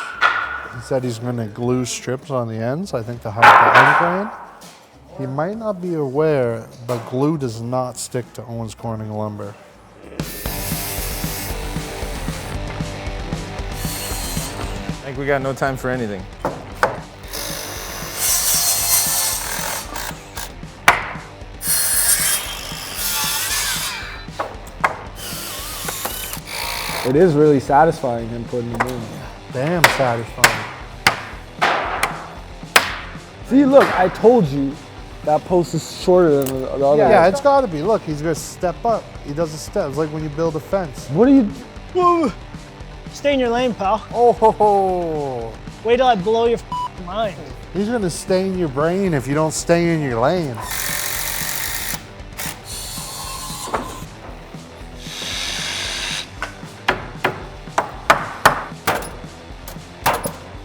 he said he's gonna glue strips on the ends, I think to hide the end grain. He might not be aware, but glue does not stick to Owens Corning lumber. I think we got no time for anything. It is really satisfying him putting them in. Damn satisfying. See, look, I told you that post is shorter than the other. Yeah, it's gotta be. Look, he's gonna step up. He does a step. It's like when you build a fence. What are you? Woo. Stay in your lane, pal. Oh ho ho. Wait till I blow your mind. He's gonna stain your brain if you don't stay in your lane.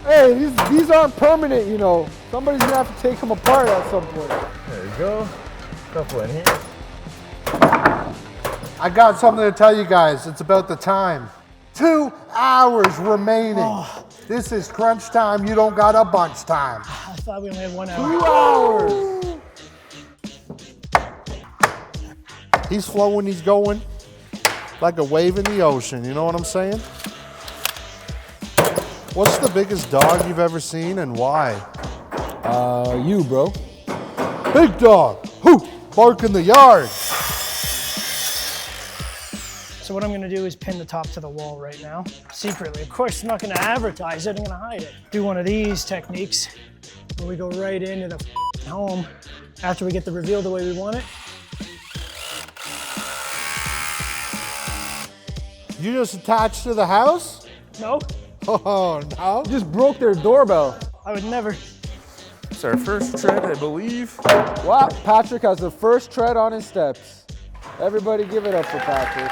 Hey, these aren't permanent, you know. Somebody's gonna have to take them apart at some point. There we go. Couple in here. I got something to tell you guys. It's about the time. 2 hours remaining. Oh. This is crunch time. You don't got a bunch time. I thought we only had 1 hour. 2 hours. He's flowing, he's going like a wave in the ocean. You know what I'm saying? What's the biggest dog you've ever seen and why? You, bro. Big dog. Who? Bark in the yard. So what I'm gonna do is pin the top to the wall right now, secretly. Of course, I'm not gonna advertise it, I'm gonna hide it. Do one of these techniques where we go right into the home after we get the reveal the way we want it. You just attached to the house? No, Oh, no. You just broke their doorbell. I would never. It's our first tread, I believe. Wow, Patrick has the first tread on his steps. Everybody give it up for Patrick.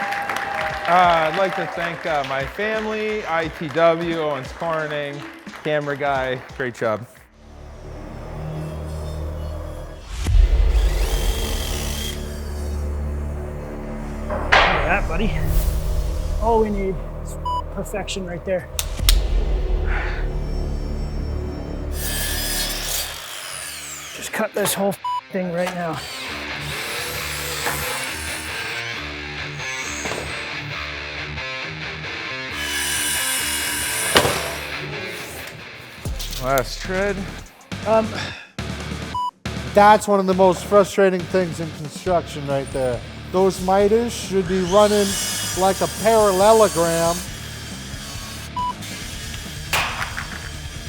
I'd like to thank my family, ITW, Owens Corning, camera guy. Great job. Look at that, buddy. All we need is perfection right there. Just cut this whole thing right now. Last tread. That's one of the most frustrating things in construction right there. Those miters should be running like a parallelogram.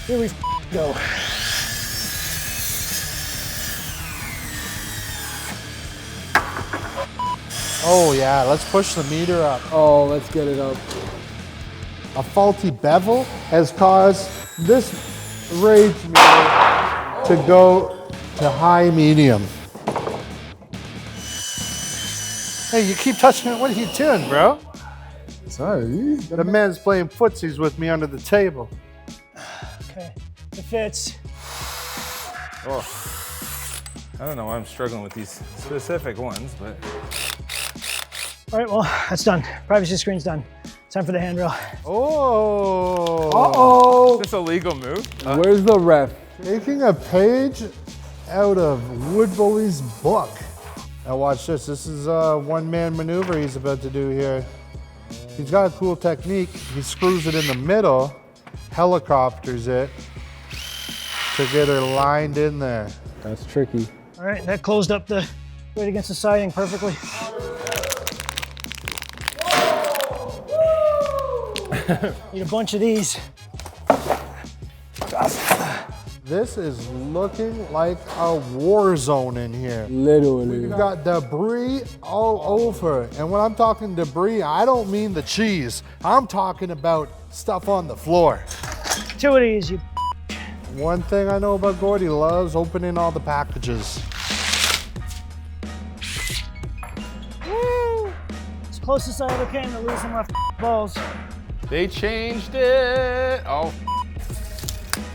Here we go. Oh yeah, let's push the meter up. Oh, let's get it up. A faulty bevel has caused this rage meter to go to high medium. Hey, you keep touching it. What are you doing, bro? Sorry. The man's playing footsies with me under the table. Okay, it fits. Oh, I don't know why I'm struggling with these specific ones, but. All right, well, that's done. Privacy screen's done. Time for the handrail. Oh. Uh-oh. Is this a legal move? Where's the ref? Taking a page out of Wood Bully's book. Now watch this. This is a one-man maneuver he's about to do here. He's got a cool technique. He screws it in the middle, helicopters it to get her lined in there. That's tricky. All right, that closed up the weight against the siding perfectly. Need a bunch of these. This is looking like a war zone in here. Literally. We've got debris all over. And when I'm talking debris, I don't mean the cheese. I'm talking about stuff on the floor. 2 of these, you. One thing I know about Gordy, loves opening all the packages. Woo! As close as I ever came to losing my balls. They changed it. Oh,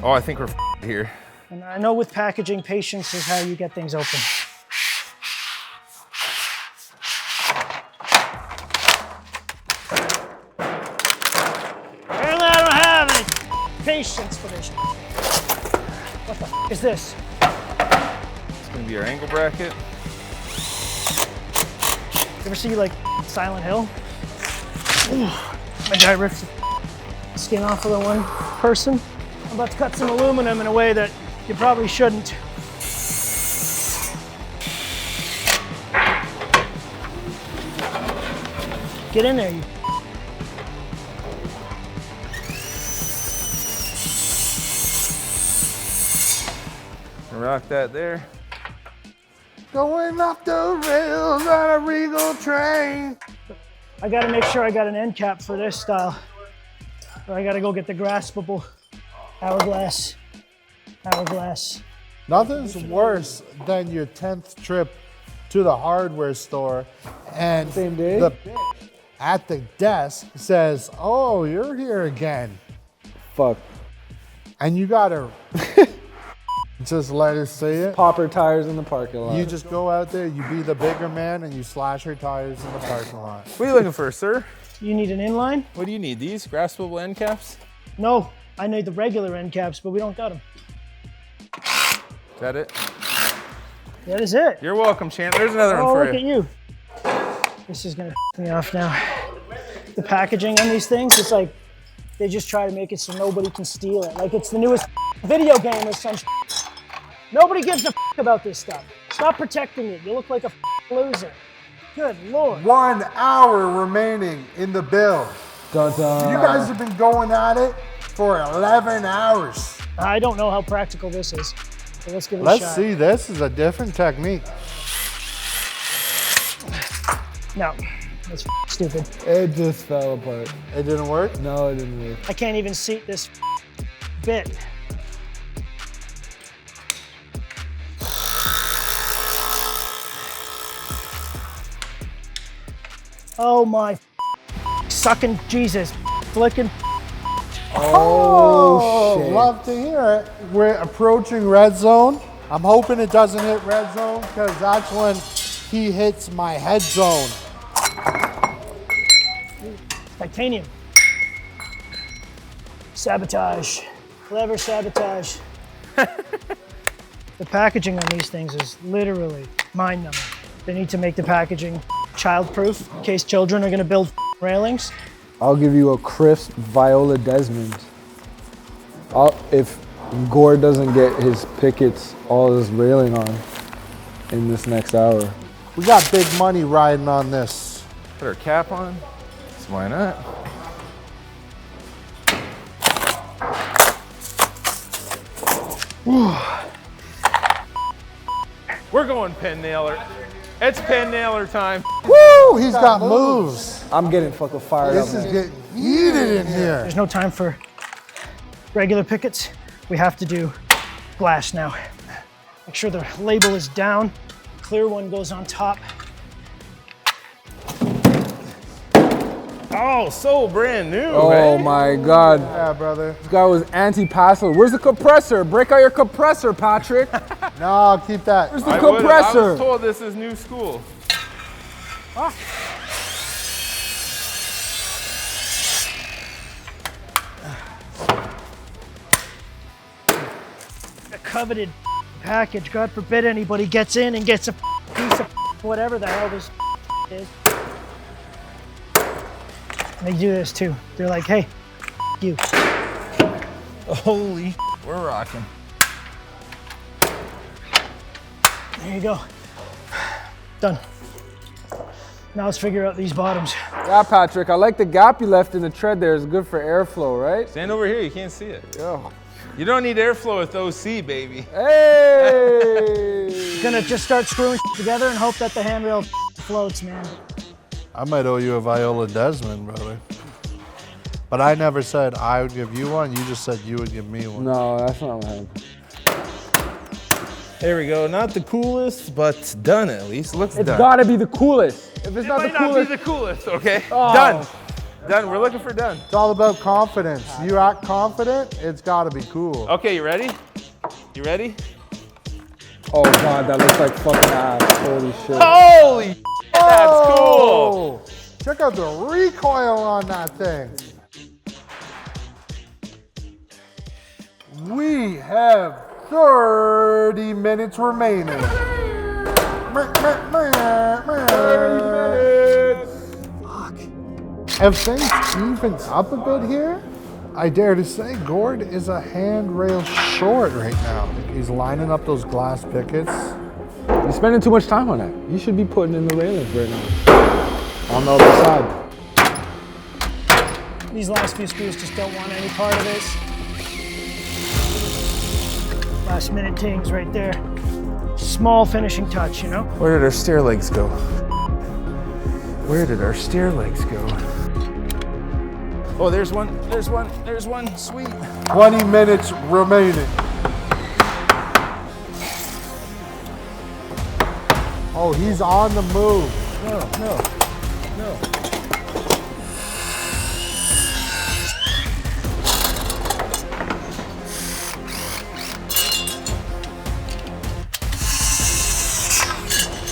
I think we're here. And I know with packaging, patience is how you get things open. patience for this. What the f is this? It's gonna be your angle bracket. You ever see like Silent Hill? Ooh, my guy rips the skin off of the one person. I'm about to cut some aluminum in a way that you probably shouldn't. Get in there, you. Rock that there. Going off the rails on a Regal train. I gotta make sure I got an end cap for this style. Or I gotta go get the graspable hourglass. Nothing's worse than your 10th trip to the hardware store and Same day? the bitch at the desk says, "Oh, you're here again." Fuck. And you gotta just let her say it. Pop her tires in the parking lot. You just go out there, you be the bigger man, and you slash her tires in the parking lot. What are you looking for, sir? You need an inline? What do you need? These graspable end caps? No, I need the regular end caps, but we don't got them. Is that it? That is it. You're welcome, champ. There's another Oh, one for look at you. you. This is gonna piss me off now. The packaging on these things, it's like they just try to make it so nobody can steal it. Like it's the newest video game or some shit. Nobody gives a about this stuff. Stop protecting it. You look like a loser. Good Lord. 1 hour remaining in the build. Dun, dun. You guys have been going at it for 11 hours. I don't know how practical this is. So let's give it a Let's shot. see, this is a different technique. No, that's stupid. It just fell apart. It didn't work? No, it didn't work. I can't even seat this bit. Oh my sucking Jesus, flicking. Oh, shit. love to hear it. We're approaching red zone. I'm hoping it doesn't hit red zone because that's when he hits my head zone. Titanium. Sabotage. Clever sabotage. The packaging on these things is literally mind-numbing. They need to make the packaging child-proof in case children are gonna build railings. I'll give you a crisp Viola Desmond. If Gore doesn't get his pickets, all his railing on in this next hour. We got big money riding on this. Put our cap on. So why not? We're going pen nailer. It's pen nailer time. Woo! He's got moves. I'm getting fucking fired up. This is getting heated in here. There's no time for regular pickets. We have to do glass now. Make sure the label is down. Clear one goes on top. Oh, so brand new. Oh eh? my God. Yeah, brother. This guy was anti-password. Where's the compressor? Break out your compressor, Patrick. No, I'll keep that. Where's the I compressor? was told this is new school. A coveted package. God forbid anybody gets in and gets a piece of whatever the hell this is. They do this too. They're like, hey, you. Holy, we're rocking. There you go. Done. Now let's figure out these bottoms. Yeah, Patrick, I like the gap you left in the tread there. It's good for airflow, right? Stand over here, you can't see it. Yo. You don't need airflow with OC, baby. Hey! Gonna just start screwing together and hope that the handrail floats, man. I might owe you a Viola Desmond, brother. But I never said I would give you one. You just said you would give me one. No, that's not what happened. There we go. Not the coolest, but done at least. Looks It's done. gotta be the coolest. If it's It not the might not coolest, be the coolest, okay? Oh. Done. Done. We're looking for done. It's all about confidence. You act confident, it's gotta be cool. Okay, you ready? You ready? oh God, that looks like fucking ass. Holy shit. Holy, that's cool. Oh, check out the recoil on that thing. We have 30 minutes remaining. 30 minutes. Fuck. If things even up a bit here, I dare to say Gord is a handrail short right now. He's lining up those glass pickets. You're spending too much time on that. You should be putting in the railings right now. On the other side. These last few screws just don't want any part of this. Last minute tings right there. Small finishing touch, you know? Where did our stair legs go? Where did our stair legs go? Oh, there's one, there's one, there's one, sweet. 20 minutes remaining. Oh, he's on the move. No.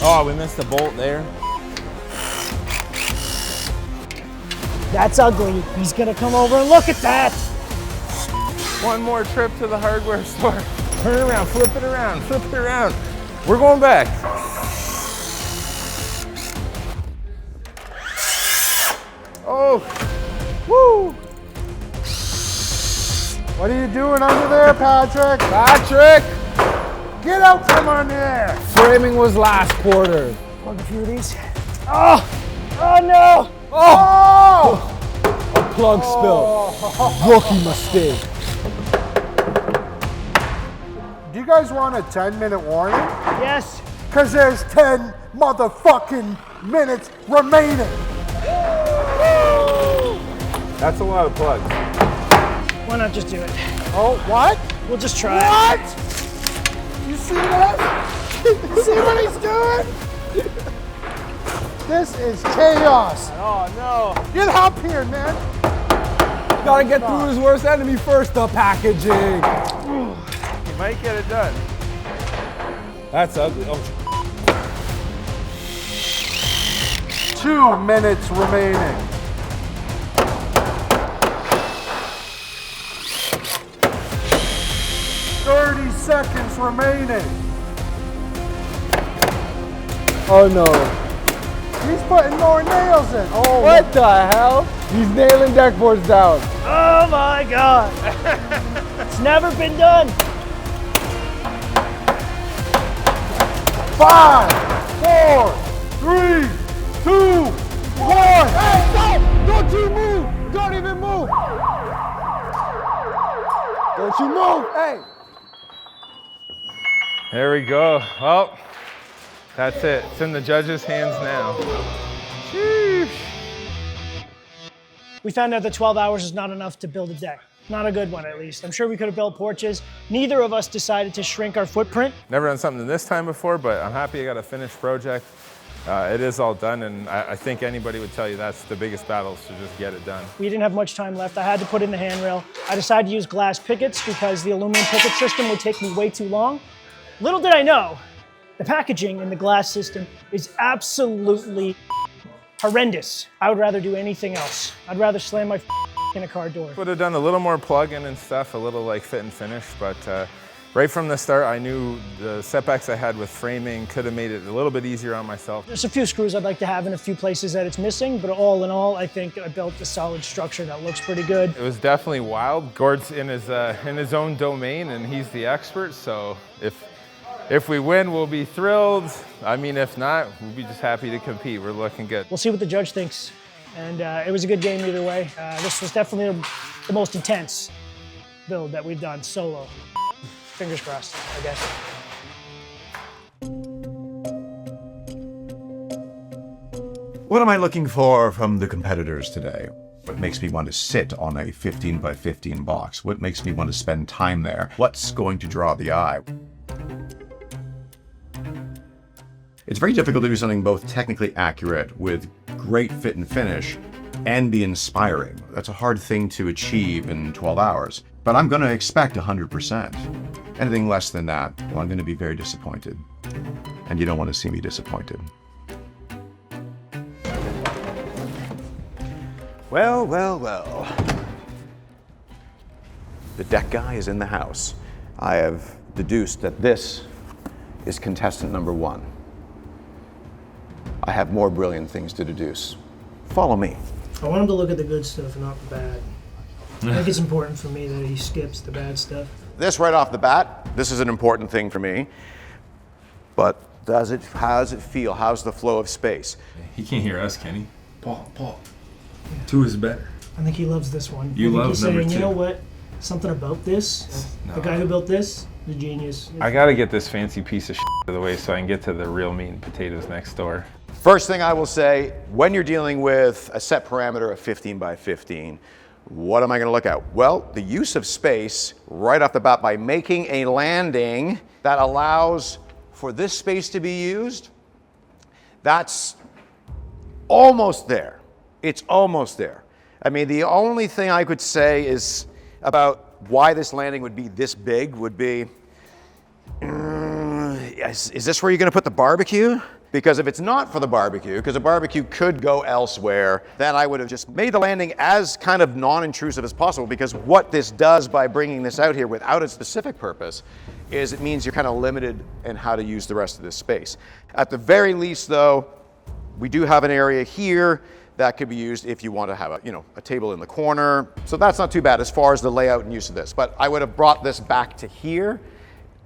Oh, we missed the bolt there. That's ugly. He's gonna come over and look at that. One more trip to the hardware store. Turn it around, flip it around, flip it around. We're going back. Oh, woo. What are you doing under there, Patrick? Patrick! Get out from under there. Framing was last quarter. Plug a few of these. Oh no! Oh! A plug spill. Rookie mistake. Do you guys want a 10-minute warning? Yes. Because there's 10 motherfucking minutes remaining. That's a lot of plugs. Why not just do it? Oh, what? We'll just try. What? You see that? You see what he's doing? This is chaos. Oh no. Get up here, man. Gotta get through his worst enemy first, the packaging. You might get it done. That's ugly. Oh. 2 minutes remaining. 30 seconds remaining. Oh no. He's putting more nails in. Oh, What the hell? He's nailing deck boards down. Oh my God. It's never been done. 5, 4, 3, 2, 1. Hey, stop! Don't you move! Don't even move! Don't you move! Hey! There we go. Well, that's it. It's in the judges' hands now. Sheesh. We found out that 12 hours is not enough to build a deck. Not a good one, at least. I'm sure we could have built porches. Neither of us decided to shrink our footprint. Never done something this time before, but I'm happy I got a finished project. It is all done, and I think anybody would tell you that's the biggest battle, is to just get it done. We didn't have much time left. I had to put in the handrail. I decided to use glass pickets because the aluminum picket system would take me way too long. Little did I know, the packaging in the glass system is absolutely horrendous. I would rather do anything else. I'd rather slam my in a car door. Would have done a little more plug-in and stuff, a little like fit and finish, but right from the start, I knew the setbacks I had with framing could have made it a little bit easier on myself. There's a few screws I'd like to have in a few places that it's missing, but all in all, I think I built a solid structure that looks pretty good. It was definitely wild. Gord's in his own domain, and he's the expert, so if we win, we'll be thrilled. I mean, if not, we'll be just happy to compete. We're looking good. We'll see what the judge thinks. And it was a good game either way. This was definitely the most intense build that we've done solo. Fingers crossed, I guess. What am I looking for from the competitors today? What makes me want to sit on a 15 by 15 box? What makes me want to spend time there? What's going to draw the eye? It's very difficult to do something both technically accurate with great fit and finish and be inspiring. That's a hard thing to achieve in 12 hours. But I'm going to expect 100%. Anything less than that, well, I'm going to be very disappointed. And you don't want to see me disappointed. Well, well, well. The deck guy is in the house. I have deduced that this is contestant number 1. I have more brilliant things to deduce. Follow me. I want him to look at the good stuff, not the bad. I think it's important for me that he skips the bad stuff. This right off the bat, this is an important thing for me. But how does it feel? How's the flow of space? He can't hear us, can he? Paul. 2 is better. I think he loves this one. You love he's number saying, 2. You know what? Something about this. The guy who built this is a genius. I gotta get this fancy piece of shit out of the way so I can get to the real meat and potatoes next door. First thing I will say, when you're dealing with a set parameter of 15 by 15, what am I going to look at? Well, the use of space right off the bat by making a landing that allows for this space to be used, that's almost there. It's almost there. I mean, the only thing I could say is about why this landing would be this big would be, is this where you're going to put the barbecue? Because if it's not for the barbecue, because the barbecue could go elsewhere, then I would have just made the landing as kind of non-intrusive as possible, because what this does by bringing this out here without a specific purpose is it means you're kind of limited in how to use the rest of this space. At the very least, though, we do have an area here that could be used if you want to have a table in the corner. So that's not too bad as far as the layout and use of this. But I would have brought this back to here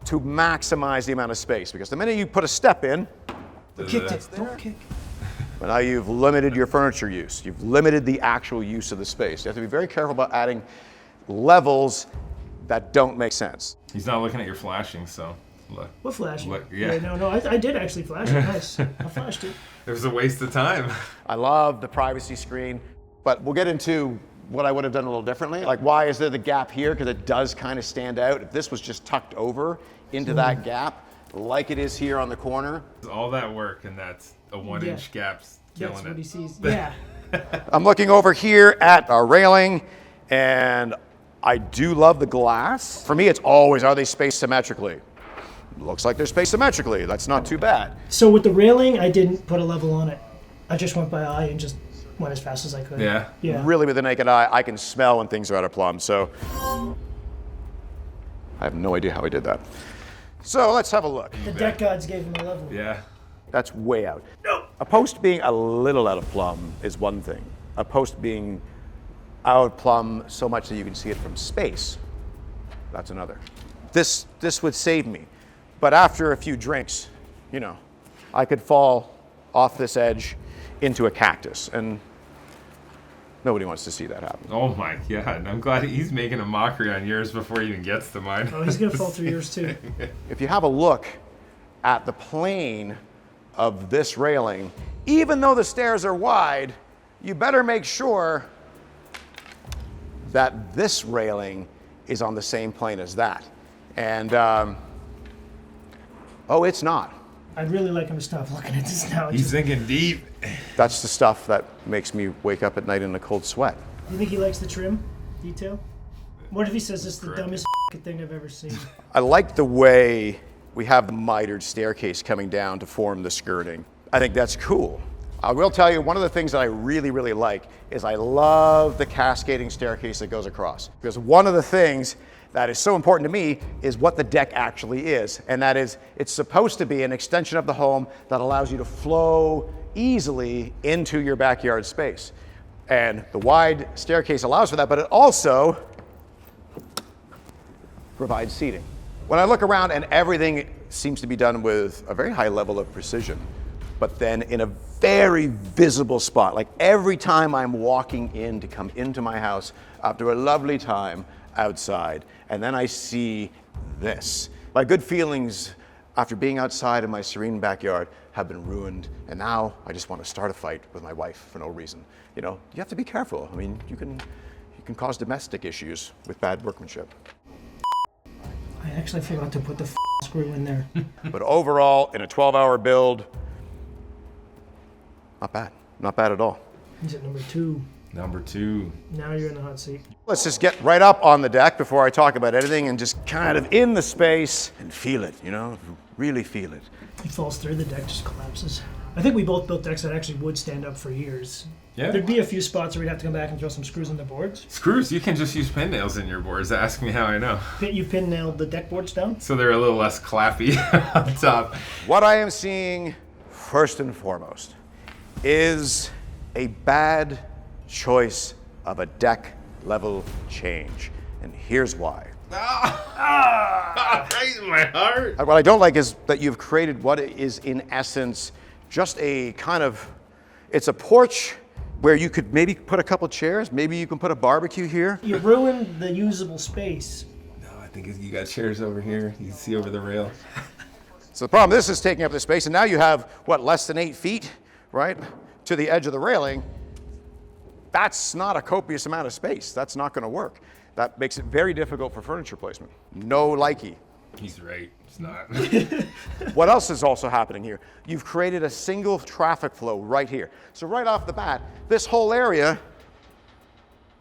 to maximize the amount of space, because the minute you put a step in, Kicked it. Don't kick. but now you've limited your furniture use. You've limited the actual use of the space. You have to be very careful about adding levels that don't make sense. He's not looking at your flashing, so look. What flashing? Look, yeah. No, I did actually flash it. Nice. I flashed it. It was a waste of time. I love the privacy screen, but we'll get into what I would have done a little differently. Like, why is there the gap here? Because it does kind of stand out. If this was just tucked over into that gap, like it is here on the corner. All that work, and that's a 1-inch gap's killing That's it. what he sees. Yeah. I'm looking over here at our railing, and I do love the glass. For me, it's always, are they spaced symmetrically? Looks like they're spaced symmetrically. That's not too bad. So with the railing, I didn't put a level on it. I just went by eye and just went as fast as I could. Yeah. Yeah. Really, with the naked eye, I can smell when things are out of plumb. So I have no idea how I did that. So let's have a look. The deck gods gave him a level. Yeah. That's way out. A post being a little out of plumb is one thing. A post being out of plumb so much that you can see it from space, that's another. This would save me. But after a few drinks, I could fall off this edge into a cactus, and nobody wants to see that happen. Oh my God. I'm glad he's making a mockery on yours before he even gets to mine. Oh, he's going to fall through yours too. If you have a look at the plane of this railing, even though the stairs are wide, you better make sure that this railing is on the same plane as that. And, it's not. I'd really like him to stop looking at this now. He's thinking deep. That's the stuff that makes me wake up at night in a cold sweat. Do you think he likes the trim detail? What if he says this is the dumbest thing I've ever seen? I like the way we have the mitered staircase coming down to form the skirting. I think that's cool. I will tell you, one of the things that I really, really like is I love the cascading staircase that goes across. Because one of the things that is so important to me is what the deck actually is. And that is, it's supposed to be an extension of the home that allows you to flow easily into your backyard space. And the wide staircase allows for that, but it also provides seating. When I look around, and everything seems to be done with a very high level of precision, but then in a very visible spot. Like every time I'm walking in to come into my house after a lovely time outside, and then I see this. My good feelings after being outside in my serene backyard have been ruined, and now I just want to start a fight with my wife for no reason. You have to be careful. I mean, you can cause domestic issues with bad workmanship. I actually forgot to put the screw in there. But overall, in a 12-hour build, not bad. Not bad at all. He's at number 2. Number 2. Now you're in the hot seat. Let's just get right up on the deck before I talk about anything and just kind of in the space and feel it, really feel it. He falls through, the deck just collapses. I think we both built decks that actually would stand up for years. Yeah. There'd be a few spots where we'd have to come back and throw some screws in the boards. Screws, you can just use pin nails in your boards. Ask me how I know. You pin nailed the deck boards down? So they're a little less clappy on top. What I am seeing, first and foremost, is a bad choice of a deck level change. And here's why. Right in my heart. What I don't like is that you've created what is in essence just a kind of, it's a porch where you could maybe put a couple chairs, maybe you can put a barbecue here. You ruined the usable space. No, I think you got chairs over here. You can see over the rail. So the problem, this is taking up the space, and now you have, what, less than 8 feet, right, to the edge of the railing. That's not a copious amount of space. That's not gonna work. That makes it very difficult for furniture placement. No likey. He's right. It's not. What else is also happening here? You've created a single traffic flow right here. So right off the bat, this whole area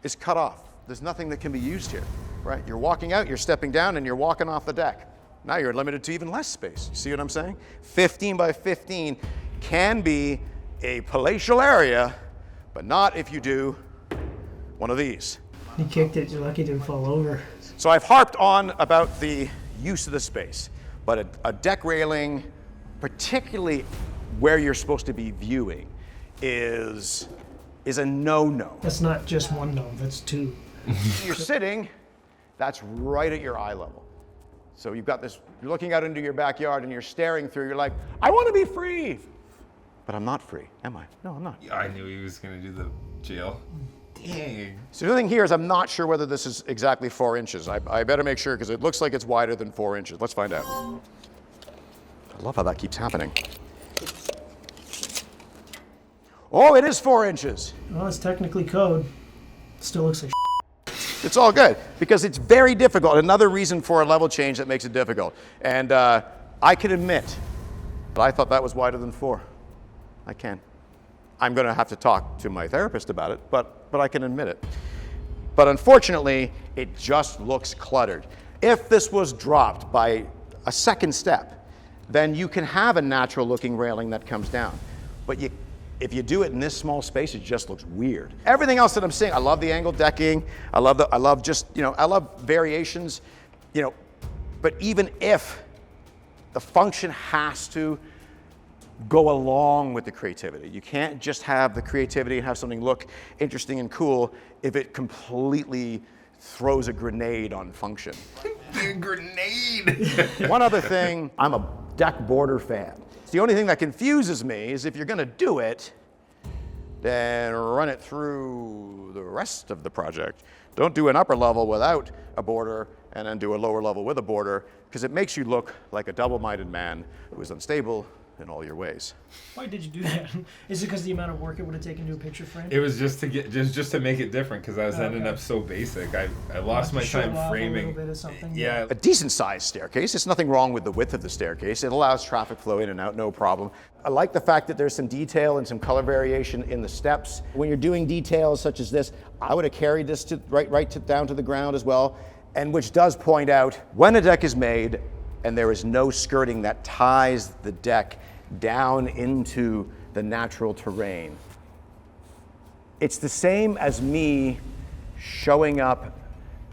is cut off. There's nothing that can be used here, right? You're walking out, you're stepping down, and you're walking off the deck. Now you're limited to even less space. You see what I'm saying? 15 by 15 can be a palatial area, but not if you do one of these. You kicked it, you're lucky it didn't fall over. So I've harped on about the use of the space, but a deck railing, particularly where you're supposed to be viewing, is a no-no. That's not just one no, that's two. You're sitting, that's right at your eye level. So you've got this, you're looking out into your backyard and you're staring through, you're like, I want to be free. But I'm not free, am I? No, I'm not. I knew he was gonna do the jail. Dang. So the thing here is I'm not sure whether this is exactly 4 inches. I better make sure because it looks like it's wider than 4 inches. Let's find out. I love how that keeps happening. Oh, it is 4 inches. Well, it's technically code. Still looks like It's all good because it's very difficult. Another reason for a level change that makes it difficult. And I can admit that I thought that was wider than 4. I can. I'm going to have to talk to my therapist about it, but I can admit it. But unfortunately, it just looks cluttered. If this was dropped by a second step, then you can have a natural looking railing that comes down. But if you do it in this small space, it just looks weird. Everything else that I'm saying, I love the angled decking. I love variations, but even if the function has to go along with the creativity. You can't just have the creativity and have something look interesting and cool if it completely throws a grenade on function. A grenade! One other thing, I'm a deck border fan. The only thing that confuses me is if you're gonna do it, then run it through the rest of the project. Don't do an upper level without a border and then do a lower level with a border, because it makes you look like a double-minded man who is unstable in all your ways. Why did you do that? Is it because the amount of work it would have taken to do a picture frame? It was just to get just to make it different because I was ending up so basic. I lost my time framing. A little bit of something. Yeah. A decent sized staircase. There's nothing wrong with the width of the staircase. It allows traffic flow in and out, no problem. I like the fact that there's some detail and some color variation in the steps. When you're doing details such as this, I would have carried this to down to the ground as well, and which does point out when a deck is made and there is no skirting that ties the deck down into the natural terrain. It's the same as me showing up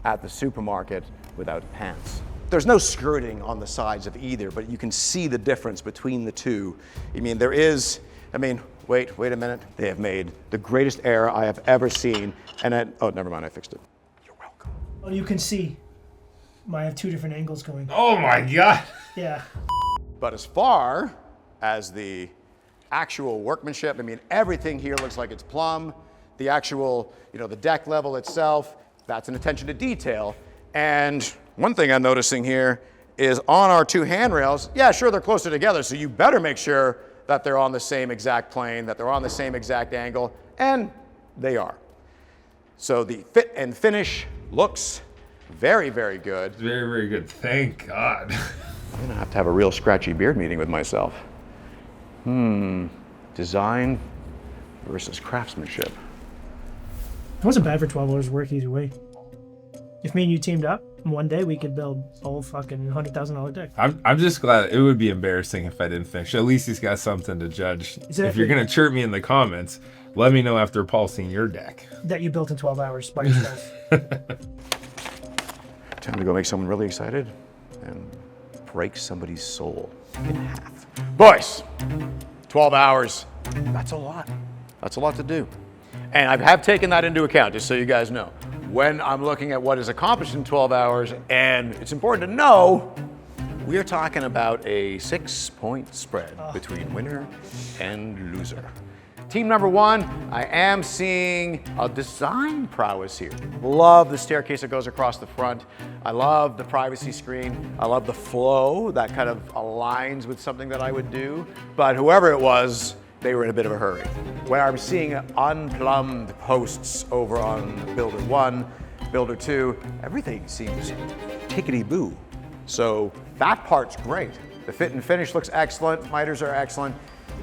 at the supermarket without pants. There's no skirting on the sides of either, but you can see the difference between the two. Wait a minute. They have made the greatest error I have ever seen. Oh, never mind, I fixed it. You're welcome. Oh, you can see. I have two different angles going. Oh my God. Yeah. But as far as the actual workmanship, everything here looks like it's plumb. The actual, the deck level itself, that's an attention to detail. And one thing I'm noticing here is on our two handrails, yeah, sure, they're closer together, so you better make sure that they're on the same exact plane, that they're on the same exact angle, and they are. So the fit and finish looks very, very good. Very, very good. Thank God. I'm gonna have to have a real scratchy beard meeting with myself. Design versus craftsmanship. It wasn't bad for 12 hours work either way. If me and you teamed up, One day we could build a whole fucking $100,000 deck. I'm just glad. It would be embarrassing if I didn't finish. At least he's got something to judge. Exactly. If you're gonna chirp me in the comments, let me know after Paul seeing your deck. That you built in 12 hours by yourself. Time to go make someone really excited and break somebody's soul in half. Boys, 12 hours, that's a lot. That's a lot to do. And I have taken that into account, just so you guys know. When I'm looking at what is accomplished in 12 hours, and it's important to know, we're talking about a 6-point spread between winner and loser. Team number one, I am seeing a design prowess here. Love the staircase that goes across the front. I love the privacy screen. I love the flow that kind of aligns with something that I would do. But whoever it was, they were in a bit of a hurry. When I'm seeing unplumbed posts over on Builder 1, Builder 2, everything seems tickety-boo. So that part's great. The fit and finish looks excellent, miters are excellent.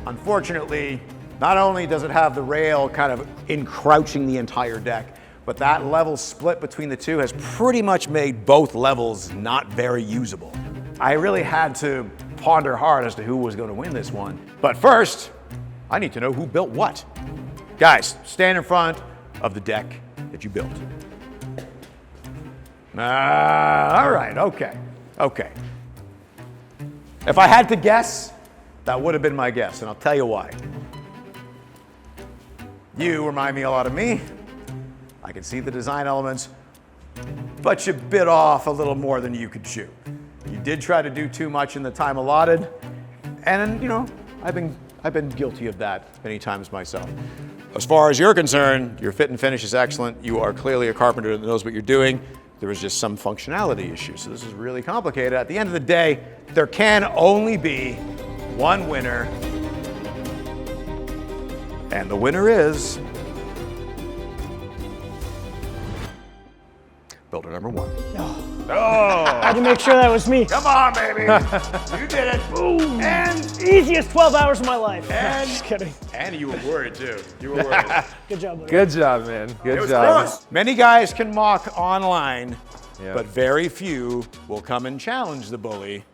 Unfortunately, not only does it have the rail kind of encroaching the entire deck, but that level split between the two has pretty much made both levels not very usable. I really had to ponder hard as to who was going to win this one. But first, I need to know who built what. Guys, stand in front of the deck that you built. All right, okay. If I had to guess, that would have been my guess, and I'll tell you why. You remind me a lot of me. I can see the design elements, but you bit off a little more than you could chew. You did try to do too much in the time allotted, and you know, I've been guilty of that many times myself. As far as you're concerned, your fit and finish is excellent. You are clearly a carpenter that knows what you're doing. There was just some functionality issues, so this is really complicated. At the end of the day, there can only be one winner, and the winner is builder number one. I had to make sure that was me. Come on, baby. You did it. Boom. And easiest 12 hours of my life. And just kidding. And you were worried too. You were worried. Good job, buddy. Good job, man. It Good was job. close. Many guys can mock online, Yeah. but very few will come and challenge the bully.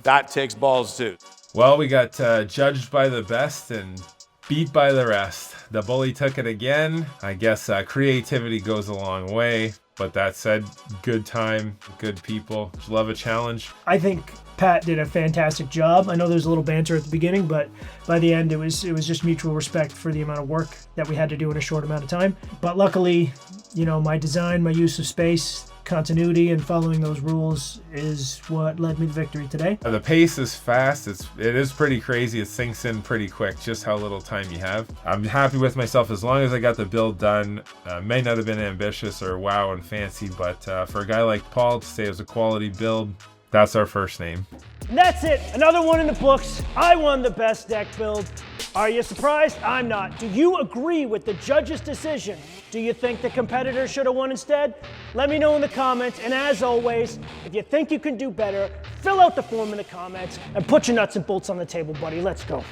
That takes balls too. Well, we got judged by the best and beat by the rest. The bully took it again. I guess creativity goes a long way. But that said, good time, good people. Just love a challenge. I think Pat did a fantastic job. I know there was a little banter at the beginning, but by the end, it was just mutual respect for the amount of work that we had to do in a short amount of time. But luckily, you know, my design, my use of space, continuity, and following those rules is what led me to victory today. The pace is fast. It is pretty crazy. It sinks in pretty quick, just how little time you have. I'm happy with myself as long as I got the build done. May not have been ambitious or wow and fancy, but for a guy like Paul to say it was a quality build, that's our first name. And that's it. Another one in the books. I won the best deck build. Are you surprised? I'm not. Do you agree with the judge's decision? Do you think the competitor should have won instead? Let me know in the comments. And as always, if you think you can do better, fill out the form in the comments and put your nuts and bolts on the table, buddy. Let's go.